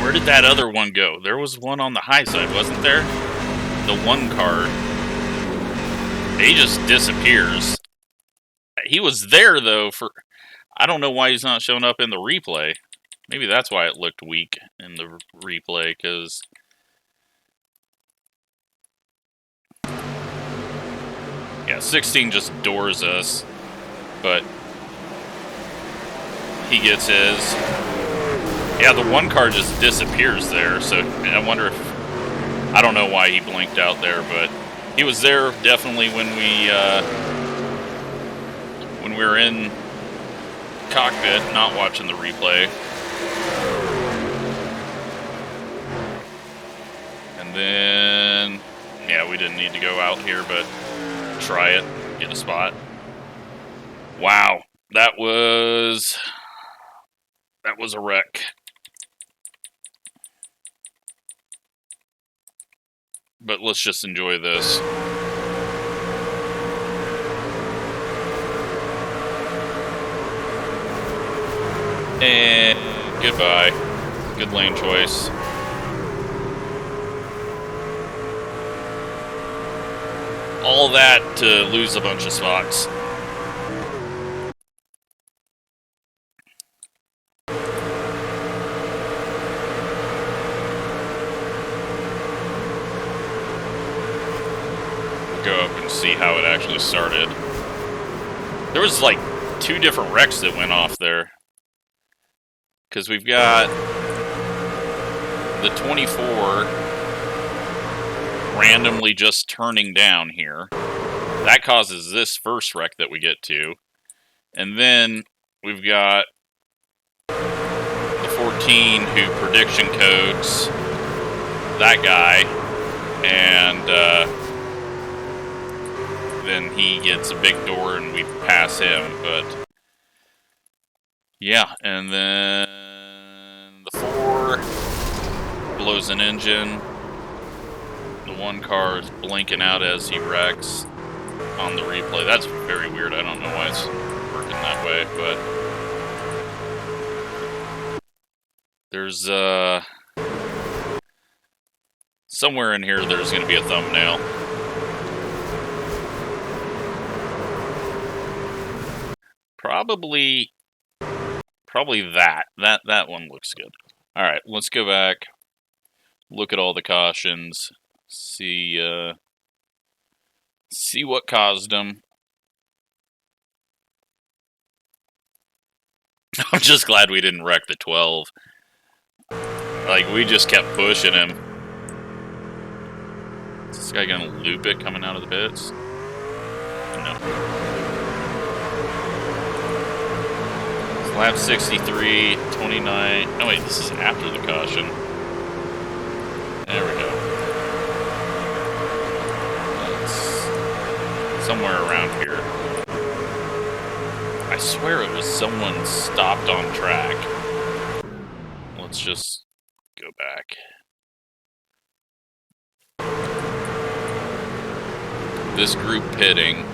Where did that other one go? There was one on the high side, wasn't there? The one car. He just disappears. He was there, though, for... I don't know why he's not showing up in the replay. Maybe that's why it looked weak in the replay, because... Yeah, 16 just doors us, but he gets his. Yeah, the one car just disappears there, so I wonder if... I don't know why he blinked out there, but he was there definitely when we were in cockpit, not watching the replay. And then, yeah, we didn't need to go out here, but try it, get a spot. Wow, that was a wreck. But let's just enjoy this. And goodbye. Good lane choice. All that to lose a bunch of spots. Go up and see how it actually started. There was like 2 different wrecks that went off there. Because we've got the 24 randomly just turning down here. That causes this first wreck that we get to. And then we've got the 14 who prediction codes that guy. And then he gets a big door and we pass him. But yeah, and then the 4 blows an engine. The 1 car is blinking out as he wrecks on the replay. That's very weird. I don't know why it's working that way, but there's somewhere in here there's going to be a thumbnail. Probably that. That one looks good. All right, let's go back. Look at all the cautions. See what caused them. I'm just glad we didn't wreck the 12. Like, we just kept pushing him. Is this guy gonna loop it coming out of the pits? No. Lap 63, 29. Oh wait, this is after the caution. There we go. It's somewhere around here. I swear it was someone stopped on track. Let's just go back. This group pitting.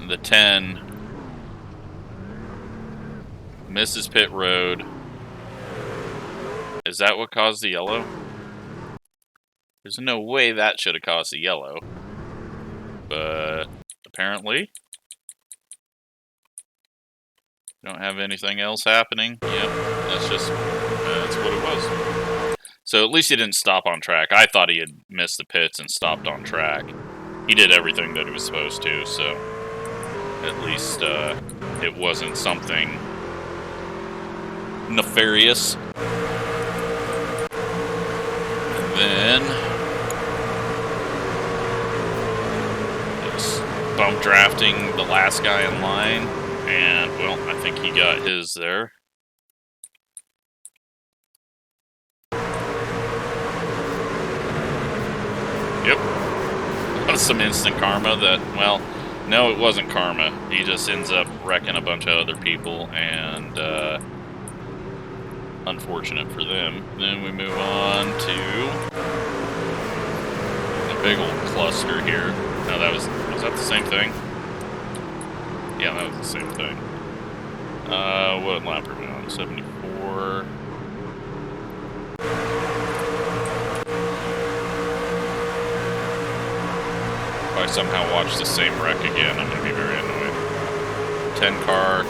The 10 misses pit road. Is that what caused the yellow? There's no way that should have caused the yellow. But apparently, don't have anything else happening. Yep, that's what it was. So at least he didn't stop on track. I thought he had missed the pits and stopped on track. He did everything that he was supposed to, so at least it wasn't something nefarious. And then just bumped drafting the last guy in line, and, well, I think he got his there. Yep. That's some instant karma that, well, no, it wasn't karma. He just ends up wrecking a bunch of other people, and, unfortunate for them. Then we move on to a big old cluster here. No, was that the same thing? Yeah, that was the same thing. What lap are we on? 74. If I somehow watch the same wreck again, I'm going to be very annoyed. 10 car.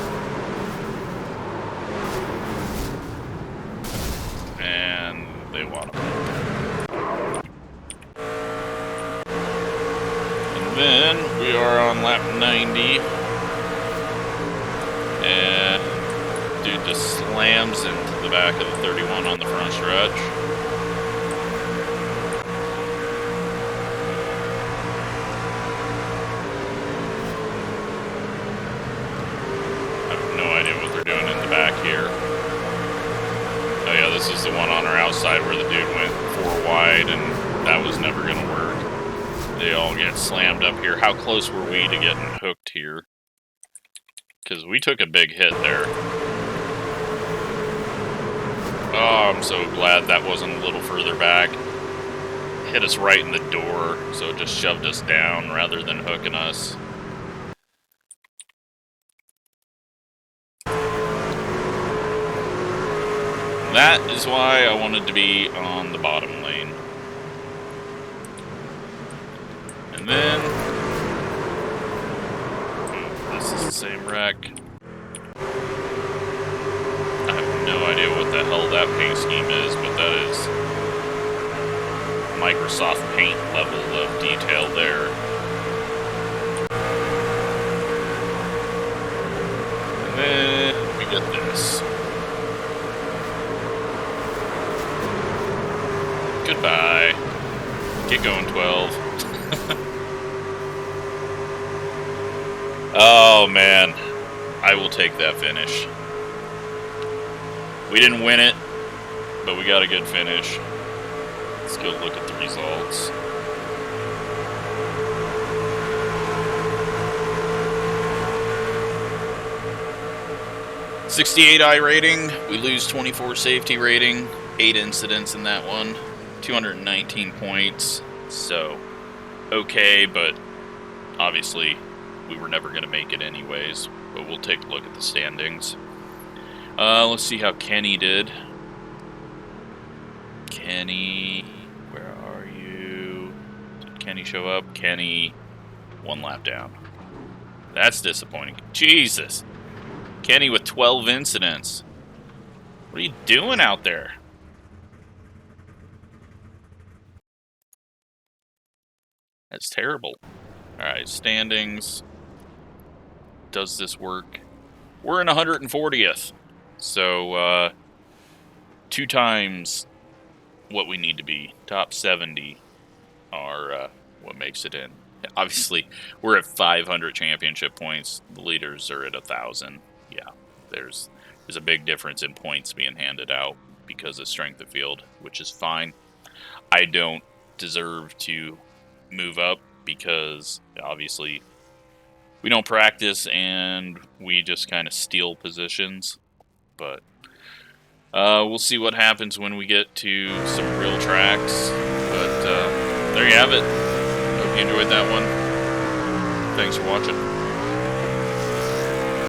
And they want them. And then we are on lap 90. And dude just slams into the back of the 31 on the front stretch. Here. Oh yeah, this is the one on our outside where the dude went 4 wide, and that was never going to work. They all get slammed up here. How close were we to getting hooked here? Because we took a big hit there. Oh, I'm so glad that wasn't a little further back. Hit us right in the door, so it just shoved us down rather than hooking us. That is why I wanted to be on the bottom lane. And then... this is the same wreck. I have no idea what the hell that paint scheme is, but that is Microsoft Paint level of detail there. And then we get this. Goodbye. Get going, 12. Oh, man. I will take that finish. We didn't win it, but we got a good finish. Let's go look at the results. .68 I rating. We lose 24 safety rating. 8 incidents in that one. 219 points, so okay, but obviously we were never going to make it anyways, but we'll take a look at the standings. Let's see how Kenny did. Kenny, where are you? Did Kenny show up? Kenny, 1 lap down. That's disappointing. Jesus. Kenny with 12 incidents. What are you doing out there? That's terrible. Alright, standings. Does this work? We're in 140th. So, 2 times what we need to be. Top 70 are what makes it in. Obviously, we're at 500 championship points. The leaders are at 1,000. Yeah, there's a big difference in points being handed out because of strength of field, which is fine. I don't deserve to move up because obviously we don't practice and we just kind of steal positions, but we'll see what happens when we get to some real tracks. But there you have it. Hope you enjoyed that one. Thanks for watching.